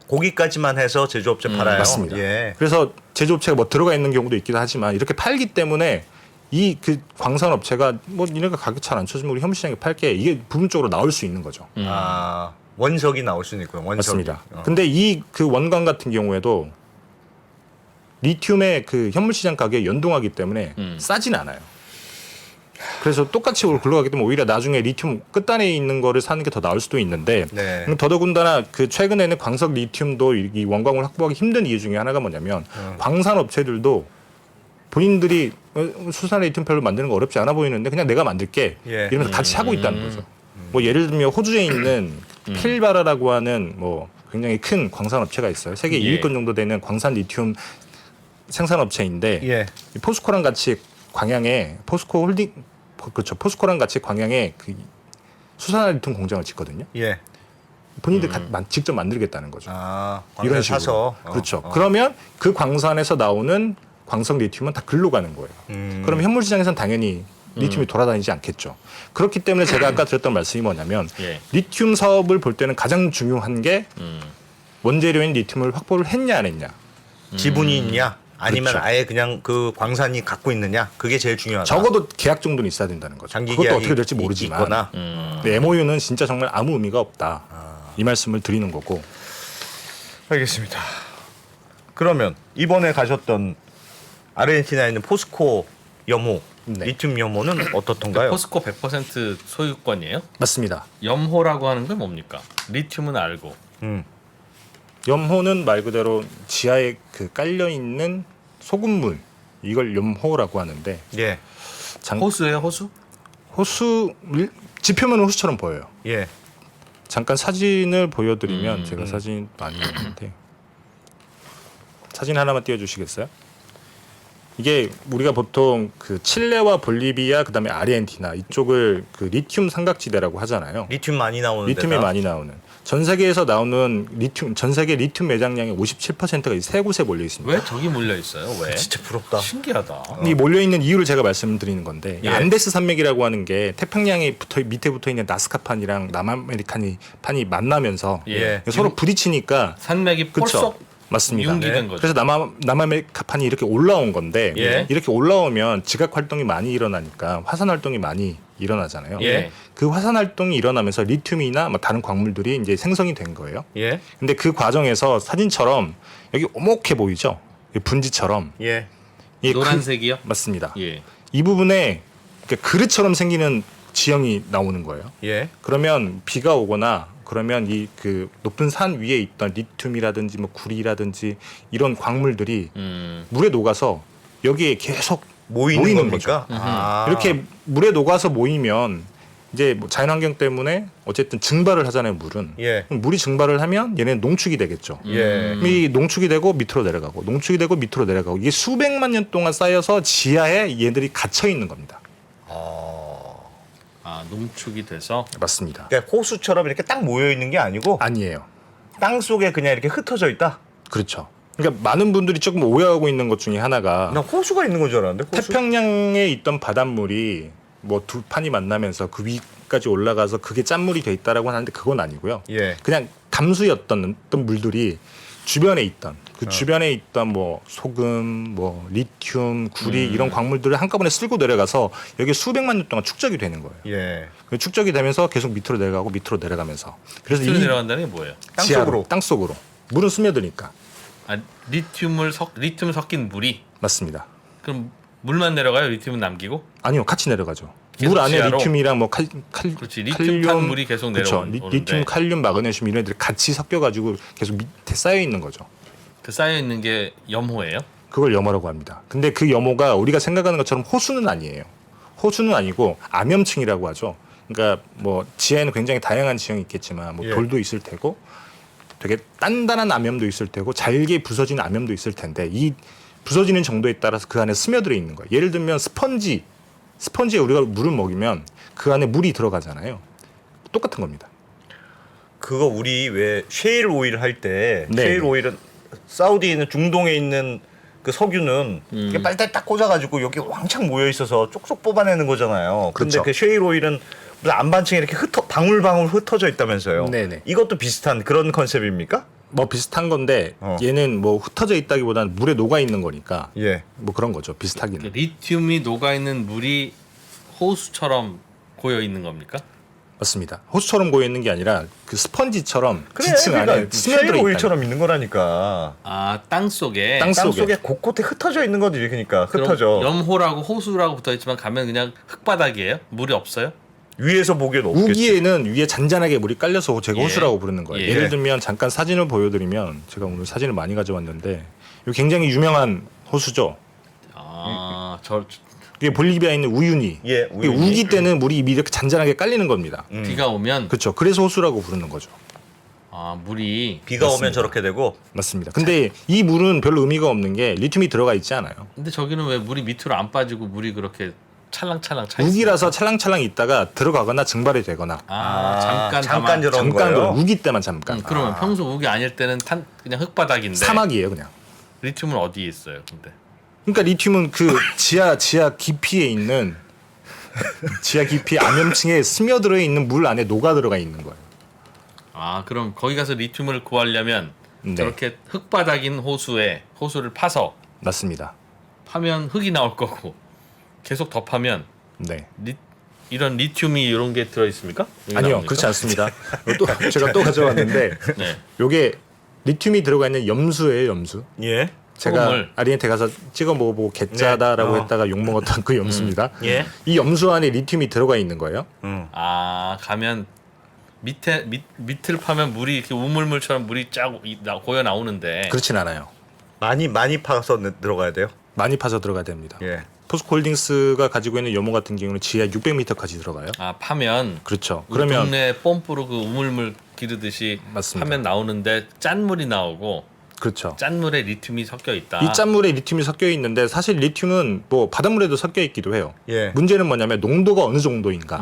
고기까지만 해서 제조업체 팔아요. 맞습니다. 예. 그래서 제조업체가 뭐 들어가 있는 경우도 있기도 하지만 이렇게 팔기 때문에 이 그 광산 업체가 뭐 니네가 가격 잘 안 쳐주면 우리 현물 시장에 팔게 이게 부분적으로 나올 수 있는 거죠. 아, 원석이 나올 수 있고요. 원석이. 맞습니다. 근데 이 그 원광 같은 경우에도 리튬의 그 현물 시장 가격에 연동하기 때문에 싸진 않아요. 그래서 똑같이 굴러가기 때문에 오히려 나중에 리튬 끝단에 있는 거를 사는 게 더 나을 수도 있는데 네. 더더군다나 그 최근에는 광석 리튬도 이 원광을 확보하기 힘든 이유 중에 하나가 뭐냐면 광산 업체들도 본인들이 수산 리튬 별로 만드는 거 어렵지 않아 보이는데 그냥 내가 만들게 예. 이러면서 같이 하고 있다는 거죠. 뭐 예를 들면 호주에 있는 필바라라고 하는 뭐 굉장히 큰 광산 업체가 있어요. 세계 예. 2위권 정도 되는 광산 리튬 생산업체인데 예. 이 포스코랑 같이 광양에 포스코랑 같이 광양에 그 수산화 리튬 공장을 짓거든요. 예. 본인들 직접 만들겠다는 거죠. 아, 이런 광산 식으로. 사서. 그렇죠. 그러면 그 광산에서 나오는 광석 리튬은 다 글로 가는 거예요. 그럼 현물 시장에서는 당연히 리튬이 돌아다니지 않겠죠. 그렇기 때문에 제가 아까 드렸던 말씀이 뭐냐면 예. 리튬 사업을 볼 때는 가장 중요한 게 음. 원재료인 리튬을 확보를 했냐 안 했냐. 지분이 있냐? 아니면 그렇죠. 아예 그냥 그 광산이 갖고 있느냐? 그게 제일 중요하다. 적어도 계약 정도는 있어야 된다는 거죠. 장기 그것도 계약이 어떻게 될지 모르지만 있거나. 근데 MOU는 진짜 정말 아무 의미가 없다. 이 말씀을 드리는 거고. 알겠습니다. 그러면 이번에 가셨던 아르헨티나에 있는 포스코 염호, 네. 리튬 염호는 어떻던가요? 포스코 100% 소유권이에요? 맞습니다. 염호라고 하는 건 뭡니까? 리튬은 알고. 염호는 말 그대로 지하에 그 깔려 있는 소금물 이걸 염호라고 하는데 예, 호수예요, 호수? 호수 지표면은 호수처럼 보여요. 예. 잠깐 사진을 보여드리면 제가 사진 많이 있는데 사진 하나만 띄워주시겠어요? 이게 우리가 보통 그 칠레와 볼리비아 그다음에 아르헨티나 이쪽을 그 리튬 삼각지대라고 하잖아요. 리튬 많이 나오는 리튬이 데다. 많이 나오는 전 세계에서 나오는 리튬 전 세계 리튬 매장량의 57%가 이 세 곳에 몰려 있습니다. 왜 저기 몰려 있어요? 왜? 진짜 부럽다. 신기하다. 이 몰려 있는 이유를 제가 말씀드리는 건데 이 예. 안데스 산맥이라고 하는 게 태평양에 밑에 붙어 있는 나스카판이랑 남아메리칸이 판이 만나면서 예. 서로 부딪히니까 산맥이 그쵸. 폴속 맞습니다. 융기된 네. 거죠. 그래서 남아메리카판이 이렇게 올라온 건데 예. 이렇게 올라오면 지각 활동이 많이 일어나니까 화산 활동이 많이 일어나잖아요. 예. 그 화산 활동이 일어나면서 리튬이나 뭐 다른 광물들이 이제 생성이 된 거예요. 예, 근데 그 과정에서 사진처럼 여기 오목해 보이죠? 이 분지처럼. 예. 이 노란색이요? 맞습니다. 예. 이 부분에 그러니까 그릇처럼 생기는 지형이 나오는 거예요. 예. 그러면 비가 오거나 그러면 이 그 높은 산 위에 있던 리튬이라든지 뭐 구리라든지 이런 광물들이 물에 녹아서 여기에 계속 모이는 거죠. 겁니까? 아. 이렇게 물에 녹아서 모이면 이제 뭐 자연환경 때문에 어쨌든 증발을 하잖아요, 물은. 예. 그럼 물이 증발을 하면 얘네는 농축이 되겠죠. 예. 이 농축이 되고 밑으로 내려가고 농축이 되고 밑으로 내려가고 이게 수백만 년 동안 쌓여서 지하에 얘들이 갇혀 있는 겁니다. 아, 농축이 돼서 맞습니다. 그러니까 호수처럼 이렇게 딱 모여 있는 게 아니고 아니에요. 땅 속에 그냥 이렇게 흩어져 있다. 그렇죠. 그러니까 많은 분들이 조금 오해하고 있는 것 중에 하나가 나 호수가 있는 건 줄 알았는데. 호수? 태평양에 있던 바닷물이 뭐 두 판이 만나면서 그 위까지 올라가서 그게 짠물이 돼 있다라고 하는데 그건 아니고요. 예. 그냥 담수였던 어떤 물들이 주변에 있던 그 주변에 있던 뭐 소금, 뭐 리튬, 구리 이런 광물들을 한꺼번에 쓸고 내려가서 여기 수백만 년 동안 축적이 되는 거예요. 예. 그 축적이 되면서 계속 밑으로 내려가고 밑으로 내려가면서 그래서 밑으로 이 내려간다는 게 뭐예요? 땅 지하로, 속으로. 땅 속으로 물은 스며드니까 아, 리튬 섞인 물이 맞습니다. 그럼 물만 내려가요? 리튬은 남기고? 아니요, 같이 내려가죠. 계속 물 안에 지하로? 리튬이랑 뭐 그렇지, 리튬 탄 물이 계속 그렇죠. 내려오는데. 리튬, 칼륨, 마그네슘 이런 애들이 같이 섞여가지고 계속 밑에 쌓여 있는 거죠. 그 쌓여 있는 게 염호예요? 그걸 염호라고 합니다. 근데 그 염호가 우리가 생각하는 것처럼 호수는 아니에요. 호수는 아니고 암염층이라고 하죠. 그러니까 뭐 지하에는 굉장히 다양한 지형이 있겠지만 뭐 예. 돌도 있을 테고 되게 단단한 암염도 있을 테고 잘게 부서진 암염도 있을 텐데 이 부서지는 정도에 따라서 그 안에 스며들어 있는 거예요. 예를 들면 스펀지에 우리가 물을 먹이면 그 안에 물이 들어가잖아요. 똑같은 겁니다. 그거 우리 왜 쉐일 오일 할 때 네. 쉐일 오일은 사우디에 있는 중동에 있는 그 석유는 이게 빨대 딱 꽂아가지고 여기 왕창 모여 있어서 쪽쪽 뽑아내는 거잖아요. 근데 그렇죠. 그 쉐일 오일은 무슨 안반층에 이렇게 방울방울 흩어져 있다면서요. 네네. 이것도 비슷한 그런 컨셉입니까? 뭐 비슷한 건데 얘는 뭐 흩어져 있다기보다는 물에 녹아 있는 거니까 예. 뭐 그런 거죠. 비슷하기는. 리튬이 녹아 있는 물이 호수처럼 고여 있는 겁니까? 맞습니다. 호수처럼 고여 있는 게 아니라 그 스펀지처럼 그래, 지층 안에 그러니까 스며들어 쉐일 있다. 오일처럼 있는 거라니까. 아, 땅 속에. 땅 땅 속에. 속에 곳곳에 흩어져 있는 거지. 그러니까 그럼 흩어져. 염호라고 호수라고 붙어 있지만 가면 그냥 흙바닥이에요? 물이 없어요? 위에서 보기엔 없겠지. 우기에는 위에 잔잔하게 물이 깔려서 제가 예. 호수라고 부르는 거예요. 예. 예를 들면 잠깐 사진을 보여드리면 제가 오늘 사진을 많이 가져왔는데 이거 굉장히 유명한 호수죠. 아, 이게 볼리비아에 있는 우유니. 예, 이게 우기 때는 물이 이렇게 잔잔하게 깔리는 겁니다. 비가 오면 그렇죠. 그래서 호수라고 부르는 거죠. 아 물이 비가 맞습니다. 오면 저렇게 되고. 맞습니다. 근데 이 물은 별로 의미가 없는 게 리튬이 들어가 있지 않아요. 근데 저기는 왜 물이 밑으로 안 빠지고 물이 그렇게 찰랑찰랑 차 있어요? 우기라서 찰랑찰랑 있다가 들어가거나 증발이 되거나 잠깐 잠깐 저런 잠깐 거예요. 우기 때만 잠깐. 그러면 평소 우기 아닐 때는 그냥 흙바닥인데 사막이에요 그냥. 리튬은 어디에 있어요? 근데 그러니까 리튬은 그 지하 깊이에 있는 지하 깊이 암염층에 스며들어 있는 물 안에 녹아 들어가 있는 거예요. 아 그럼 거기 가서 리튬을 구하려면 네. 저렇게 흙바닥인 호수를 파서 맞습니다. 파면 흙이 나올 거고 계속 더 파면 네. 이런 리튬이 이런 게 들어 있습니까? 아니요, 그렇지 않습니다. 또 제가 또 가져왔는데 네. 요게 리튬이 들어가 있는 염수예요, 염수. 예. 제가 소금을. 아리한테 가서 찍어 먹어보고 개짜다라고 네. 했다가 욕 먹었던 그 염수입니다. 예. 이 염수 안에 리튬이 들어가 있는 거예요. 아 가면 밑을 파면 물이 이렇게 우물물처럼 물이 쫙 고여 나오는데 그렇진 않아요. 많이 파서 들어가야 돼요. 많이 파서 들어가야 됩니다. 예. 포스코홀딩스가 가지고 있는 염호 같은 경우는 지하 600m까지 들어가요. 파면 그렇죠. 우리 그러면 동네 펌프로 그 우물물 기르듯이 맞습니다. 파면 나오는데 짠물이 나오고 그렇죠. 짠물에 리튬이 섞여 있다. 이 짠물에 리튬이 섞여 있는데 사실 리튬은 뭐 바닷물에도 섞여 있기도 해요. 예. 문제는 뭐냐면 농도가 어느 정도인가.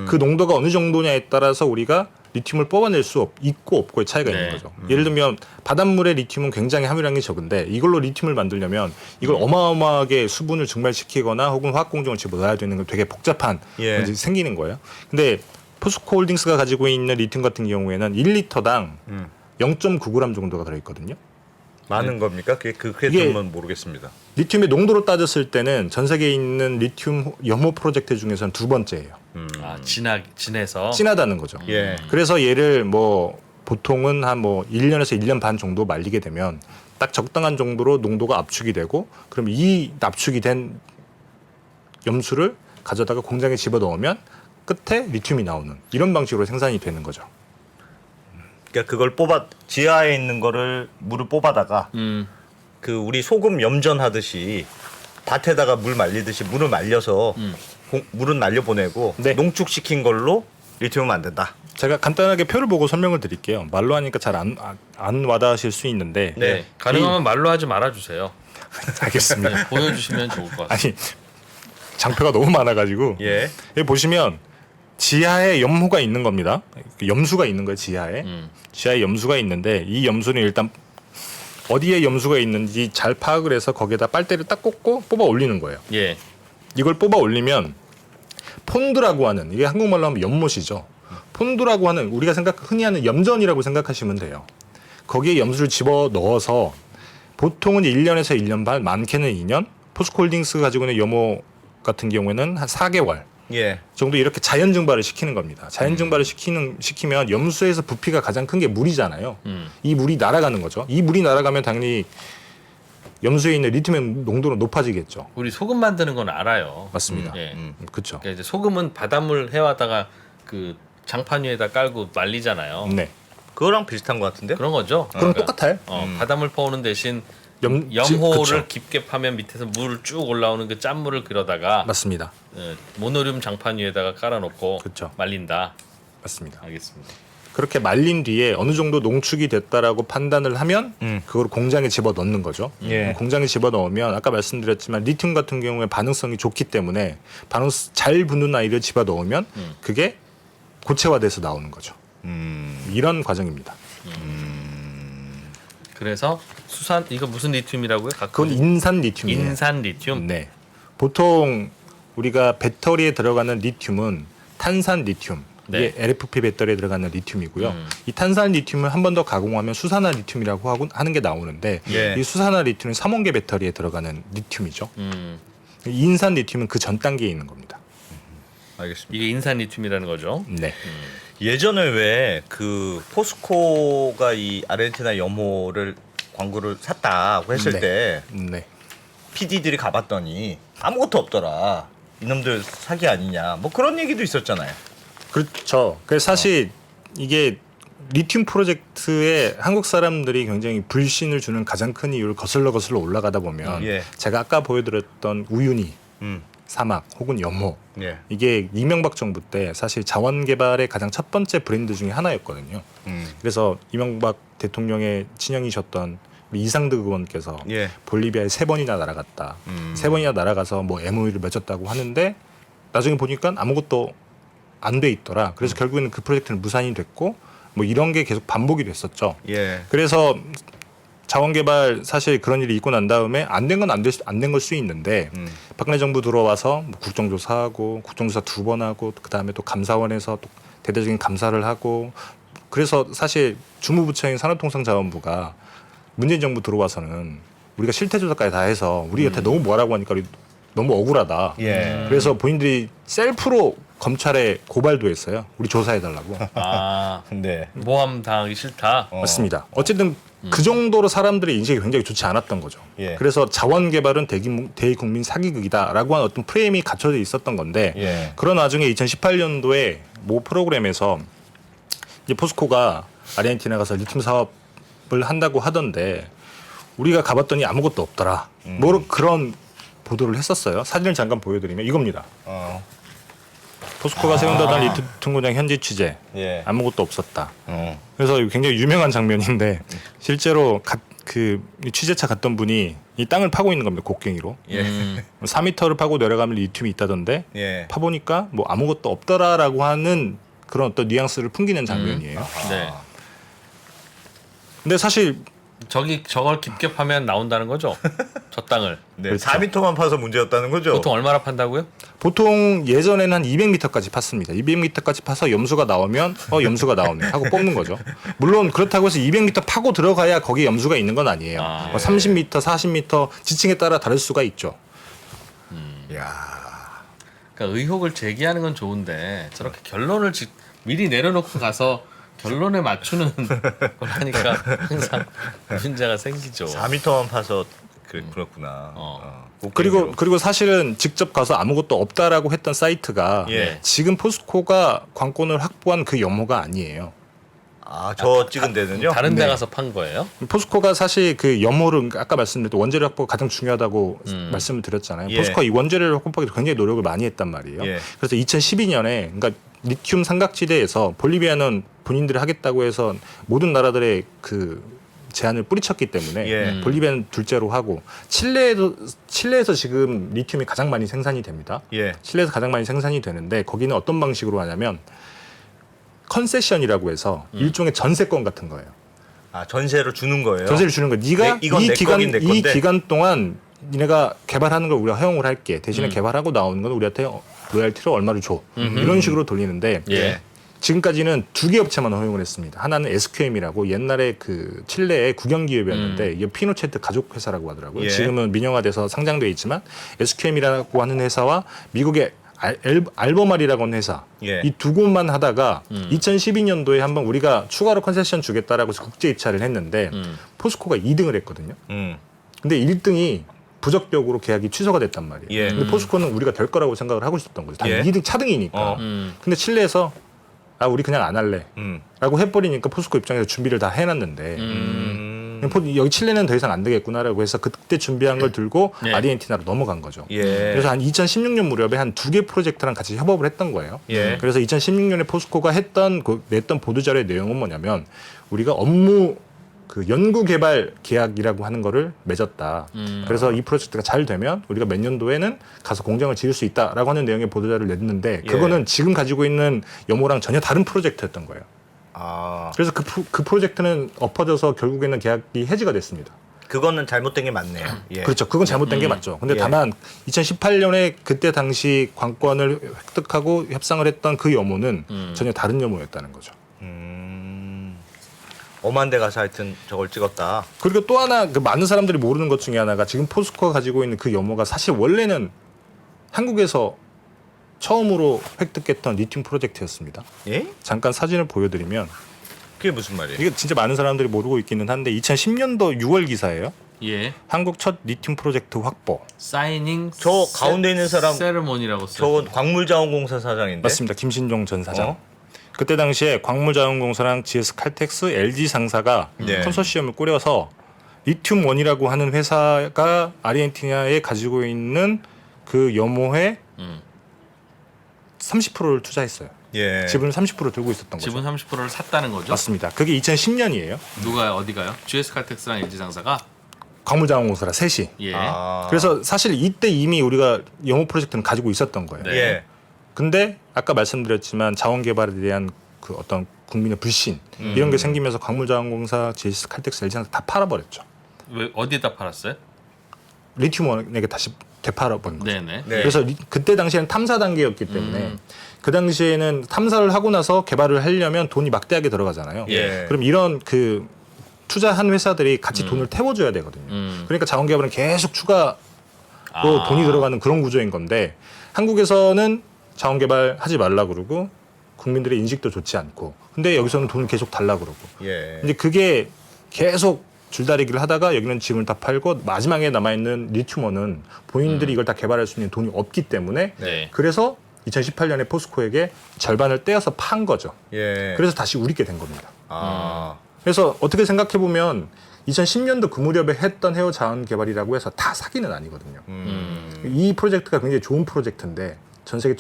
그 농도가 어느 정도냐에 따라서 우리가 리튬을 뽑아낼 수 있고 없고의 차이가 네. 있는 거죠. 예를 들면 바닷물의 리튬은 굉장히 함유량이 적은데 이걸로 리튬을 만들려면 이걸 어마어마하게 수분을 증발시키거나 혹은 화학 공정을 집어넣어야 되는 건 되게 복잡한 예. 문제가 생기는 거예요. 근데 포스코홀딩스가 가지고 있는 리튬 같은 경우에는 1리터당 0.9g 정도가 들어있거든요. 많은 겁니까? 그게 이게- 좀 모르겠습니다. 리튬의 농도로 따졌을 때는 전 세계에 있는 리튬 염호 프로젝트 중에서는 두 번째예요. 진해서 진하다는 거죠. 예. 그래서 얘를 뭐 보통은 한 뭐 1년에서 1년 반 정도 말리게 되면 딱 적당한 정도로 농도가 압축이 되고 그럼 이 압축이 된 염수를 가져다가 공장에 집어넣으면 끝에 리튬이 나오는 이런 방식으로 생산이 되는 거죠. 그러니까 그걸 지하에 있는 거를 물을 뽑아다가 그 우리 소금 염전하듯이 밭에다가 물 말리듯이 물을 말려서 물은 말려 보내고 네. 농축시킨 걸로 리튬을 만든다. 제가 간단하게 표를 보고 설명을 드릴게요. 말로 하니까 잘 안 와닿으실 수 있는데 네. 가능하면 말로 하지 말아주세요. 알겠습니다. 네, 보여주시면 좋을 것 같아요. 아니 장표가 너무 많아가지고 예. 여기 보시면 지하에 염호가 있는 겁니다. 염수가 있는 거예요. 지하에 지하에 염수가 있는데 이 염수는 일단 어디에 염수가 있는지 잘 파악을 해서 거기에다 빨대를 딱 꽂고 뽑아 올리는 거예요. 예. 이걸 뽑아 올리면 폰드라고 하는 이게 한국말로 하면 연못이죠. 폰드라고 하는 우리가 흔히 하는 염전이라고 생각하시면 돼요. 거기에 염수를 집어 넣어서 보통은 1년에서 1년 반, 많게는 2년. 포스코홀딩스가 가지고 있는 염호 같은 경우에는 한 4개월 예. 정도 이렇게 자연 증발을 시키는 겁니다. 자연 증발을 시키면 염수에서 부피가 가장 큰 게 물이잖아요. 이 물이 날아가는 거죠. 이 물이 날아가면 당연히 염수에 있는 리튬의 농도는 높아지겠죠. 우리 소금 만드는 건 알아요. 맞습니다. 예. 그렇죠. 그러니까 이제 소금은 바닷물 해와다가 그 장판 위에다 깔고 말리잖아요. 네. 그거랑 비슷한 것 같은데? 그런 거죠. 그럼 똑같아요. 바닷물 퍼오는 대신 그쵸. 염호를 깊게 파면 밑에서 물 쭉 올라오는 그 짠물을 그려다가 맞습니다. 모노륨 장판 위에다가 깔아놓고 그쵸. 말린다. 맞습니다. 알겠습니다. 그렇게 말린 뒤에 어느 정도 농축이 됐다라고 판단을 하면 그걸 공장에 집어 넣는 거죠. 예. 공장에 집어 넣으면 아까 말씀드렸지만 리튬 같은 경우에 반응성이 좋기 때문에 잘 붙는 아이를 집어 넣으면 그게 고체화돼서 나오는 거죠. 이런 과정입니다. 그래서 이거 무슨 리튬이라고요? 그건 인산 리튬이에요. 인산 리튬. 네. 보통 우리가 배터리에 들어가는 리튬은 탄산 리튬. 네. 이게 LFP 배터리에 들어가는 리튬이고요. 이 탄산 리튬을 한 번 더 가공하면 수산화 리튬이라고 하는 게 나오는데 예. 이 수산화 리튬은 삼원계 배터리에 들어가는 리튬이죠. 음. 인산 리튬은 그 전 단계에 있는 겁니다. 알겠습니다. 이게 인산 리튬이라는 거죠. 네. 예전에 왜 그 포스코가 이 아르헨티나 염호를 광고를 샀다고 했을 네. 때 네. PD들이 가봤더니 아무것도 없더라. 이놈들 사기 아니냐. 뭐 그런 얘기도 있었잖아요. 그렇죠. 그래서 사실 이게 리튬 프로젝트에 한국 사람들이 굉장히 불신을 주는 가장 큰 이유를 거슬러 올라가다 보면 예. 제가 아까 보여드렸던 우윤희 사막 혹은 염호 예. 이게 이명박 정부 때 사실 자원 개발의 가장 첫 번째 브랜드 중에 하나였거든요. 그래서 이명박 대통령의 친형이셨던 우리 이상득 의원께서 예. 볼리비아에 3번이나 날아갔다. 3번이나 날아가서 뭐 MOU를 맺었다고 하는데 나중에 보니까 아무것도 안 돼 있더라. 그래서 결국에는 그 프로젝트는 무산이 됐고 뭐 이런 게 계속 반복이 됐었죠. 예. 그래서 자원개발 사실 그런 일이 있고 난 다음에 안 된 건 안 된 걸 수 있는데 박근혜 정부 들어와서 뭐 국정조사하고 국정조사 2번 하고 그 다음에 또 감사원에서 또 대대적인 감사를 하고 그래서 사실 주무부처인 산업통상자원부가 문재인 정부 들어와서는 우리가 실태조사까지 다 해서 우리 여태 너무 뭐라고 하니까 우리 너무 억울하다. 예. 그래서 본인들이 셀프로 검찰에 고발도 했어요. 우리 조사해달라고. 아, 네. 모함 당하기 싫다. 맞습니다. 어쨌든 그 정도로 사람들의 인식이 굉장히 좋지 않았던 거죠. 예. 그래서 자원 개발은 대국민 사기극이다라고 하는 어떤 프레임이 갖춰져 있었던 건데 예. 그런 와중에 2018년도에 모 프로그램에서 이제 포스코가 아르헨티나 가서 리튬 사업을 한다고 하던데 우리가 가봤더니 아무것도 없더라. 뭐 그런 보도를 했었어요. 사진을 잠깐 보여드리면 이겁니다. 포스코가 세운다던 리튬 공장 현지 취재 예. 아무것도 없었다. 그래서 굉장히 유명한 장면인데 실제로 그 취재차 갔던 분이 이 땅을 파고 있는 겁니다. 곡괭이로. 예. 4m를 파고 내려가면 리튬이 있다던데 예. 파보니까 뭐 아무것도 없더라라고 하는 그런 어떤 뉘앙스를 풍기는 장면이에요. 네. 근데 사실 저걸 깊게 파면 나온다는 거죠. 저 땅을. 네. 그렇죠. 4m만 파서 문제였다는 거죠. 보통 얼마나 판다고요? 보통 예전에는 한 200m까지 팠습니다. 200m까지 파서 염수가 나오면 염수가 나오네 하고 뽑는 거죠. 물론 그렇다고 해서 200m 파고 들어가야 거기에 염수가 있는 건 아니에요. 아, 뭐 30m, 40m 지층에 따라 다를 수가 있죠. 야. 그러니까 의혹을 제기하는 건 좋은데 저렇게 결론을 미리 내려놓고 가서 결론에 맞추는 걸 하니까 항상 문제가 생기죠. 4m만 파서 그렇구나. 그리고 사실은 직접 가서 아무것도 없다라고 했던 사이트가 예. 지금 포스코가 관건을 확보한 그 염호가 아니에요. 저 찍은 데는요? 다른 데 네. 가서 판 거예요? 포스코가 사실 그 염호를 아까 말씀드렸던 원재료 확보가 가장 중요하다고 말씀을 드렸잖아요. 예. 포스코가 이 원재료를 확보하기 위해서 굉장히 노력을 많이 했단 말이에요. 예. 그래서 2012년에 그러니까 리튬 삼각지대에서 볼리비아는 본인들이 하겠다고 해서 모든 나라들의 그 제안을 뿌리쳤기 때문에 예. 볼리비아는 둘째로 하고 칠레에서 지금 리튬이 가장 많이 생산이 됩니다. 예. 칠레에서 가장 많이 생산이 되는데 거기는 어떤 방식으로 하냐면 컨세션이라고 해서 일종의 전세권 같은 거예요. 전세로 주는 거예요. 전세를 주는 거예요. 네가 이건 이 내 기간 거긴 내 이 건데. 기간 동안 니네가 개발하는 걸 우리가 허용을 할게. 대신에 개발하고 나오는 건 우리한테 로얄티를 얼마를 줘. 이런 식으로 돌리는데 예. 지금까지는 2개 업체만 허용을 했습니다. 하나는 SQM이라고 옛날에 그 칠레의 국영기업이었는데 이게 피노체트 가족 회사라고 하더라고요. 예. 지금은 민영화돼서 상장돼 있지만 SQM이라고 하는 회사와 미국의 알버말이라고 하는 회사 예. 이 두 곳만 하다가 2012년도에 한번 우리가 추가로 컨세션 주겠다라고 해서 국제 입찰을 했는데 포스코가 2등을 했거든요. 근데 1등이 부적격으로 계약이 취소가 됐단 말이에요. 예. 근데 포스코는 우리가 될 거라고 생각을 하고 있었던 거죠. 다 예. 2등 차등이니까. 근데 칠레에서 우리 그냥 안 할래. 라고 해버리니까 포스코 입장에서 준비를 다 해놨는데 여기 칠레는 더 이상 안 되겠구나라고 해서 그때 준비한 걸 들고 예. 아르헨티나로 넘어간 거죠. 예. 그래서 한 2016년 무렵에 한 2개 프로젝트랑 같이 협업을 했던 거예요. 예. 그래서 2016년에 포스코가 냈던 보도자료의 내용은 뭐냐면 우리가 업무 그 연구개발 계약이라고 하는 거를 맺었다. 그래서 이 프로젝트가 잘 되면 우리가 몇 년도에는 가서 공장을 지을 수 있다라고 하는 내용의 보도자료를 냈는데 그거는 지금 가지고 있는 염호랑 전혀 다른 프로젝트였던 거예요. 그래서 그 프로젝트는 엎어져서 결국에는 계약이 해지가 됐습니다. 그거는 잘못된 게 맞네요. 예. 그렇죠. 그건 잘못된 게 맞죠. 근데 예. 다만 2018년에 그때 당시 관건을 획득하고 협상을 했던 그 염호는 전혀 다른 염호였다는 거죠. 엄한 데 가서 하여튼 저걸 찍었다. 그리고 또 하나 그 많은 사람들이 모르는 것 중에 하나가 지금 포스코가 가지고 있는 그 염호가 사실 원래는 한국에서 처음으로 획득했던 리튬 프로젝트였습니다. 예? 잠깐 사진을 보여드리면 그게 무슨 말이에요? 이게 진짜 많은 사람들이 모르고 있기는 한데 2010년도 6월 기사예요. 예. 한국 첫 리튬 프로젝트 확보. 사이닝 저 가운데 있는 사람 세레모니라고 써. 저건 광물자원공사 사장인데. 맞습니다. 김신종 전 사장. 그때 당시에 광물자원공사랑 GS 칼텍스, LG 상사가 네. 컨소시엄을 꾸려서 리튬원이라고 하는 회사가 아르헨티나에 가지고 있는 그 그 염호에 음. 30%를 투자했어요. 예. 지분을 30% 들고 있었던 거죠. 지분 30%를 샀다는 거죠? 맞습니다. 그게 2010년이에요. 누가 어디가요? GS칼텍스랑 LG상사가? 광물자원공사라 셋이. 예. 그래서 사실 이때 이미 우리가 염호 프로젝트는 가지고 있었던 거예요. 네. 예. 근데 아까 말씀드렸지만 자원개발에 대한 그 어떤 국민의 불신 이런 게 생기면서 광물자원공사, GS칼텍스, LG상사 다 팔아버렸죠. 왜 어디에다 팔았어요? 리튬원에게 다시 되팔아버린 거죠. 네네. 네. 그래서 그때 당시에는 탐사 단계였기 때문에 그 당시에는 탐사를 하고 나서 개발을 하려면 돈이 막대하게 들어가잖아요. 예. 그럼 이런 그 투자한 회사들이 같이 돈을 태워줘야 되거든요. 그러니까 자원개발은 계속 추가로 돈이 들어가는 그런 구조인 건데 한국에서는 자원개발 하지 말라 그러고 국민들의 인식도 좋지 않고 근데 여기서는 돈을 계속 달라 그러고 예. 이제 그게 계속 줄다리기를 하다가 여기는 지분을 다 팔고 마지막에 남아있는 리튬원은 본인들이 이걸 다 개발할 수 있는 돈이 없기 때문에 네. 그래서 2018년에 포스코에게 절반을 떼어서 판 거죠. 예. 그래서 다시 우리게 된 겁니다. 아. 그래서 어떻게 생각해 보면 2010년도 그 무렵에 했던 해어 자원 개발이라고 해서 다 사기는 아니거든요. 이 프로젝트가 굉장히 좋은 프로젝트인데 전 세계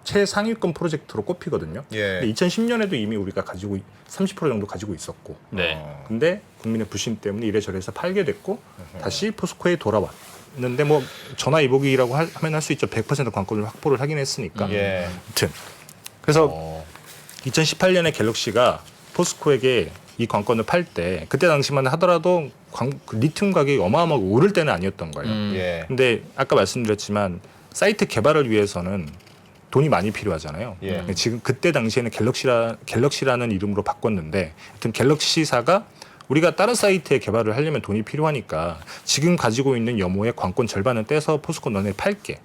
최상위권 프로젝트로 꼽히거든요. 예. 근데 2010년에도 이미 우리가 가지고 30% 정도 가지고 있었고, 네. 근데 국민의 불신 때문에 이래저래해서 팔게 됐고 다시 포스코에 돌아왔는데 뭐 전화 이복이라고 하면 할 수 있죠. 100% 관건을 확보를 하긴 했으니까. 예. 아무튼 그래서 2018년에 갤럭시가 포스코에게 이 관건을 팔 때 그때 당시만 하더라도 그 리튬 가격이 어마어마하게 오를 때는 아니었던 거예요. 예. 근데 아까 말씀드렸지만 사이트 개발을 위해서는 돈이 많이 필요하잖아요. 예. 근데 지금 그때 당시에는 갤럭시라는 이름으로 바꿨는데 하여튼 갤럭시사가 우리가 다른 사이트에 개발을 하려면 돈이 필요하니까 지금 가지고 있는 염호의 관건 절반은 떼서 포스코 너네 팔게.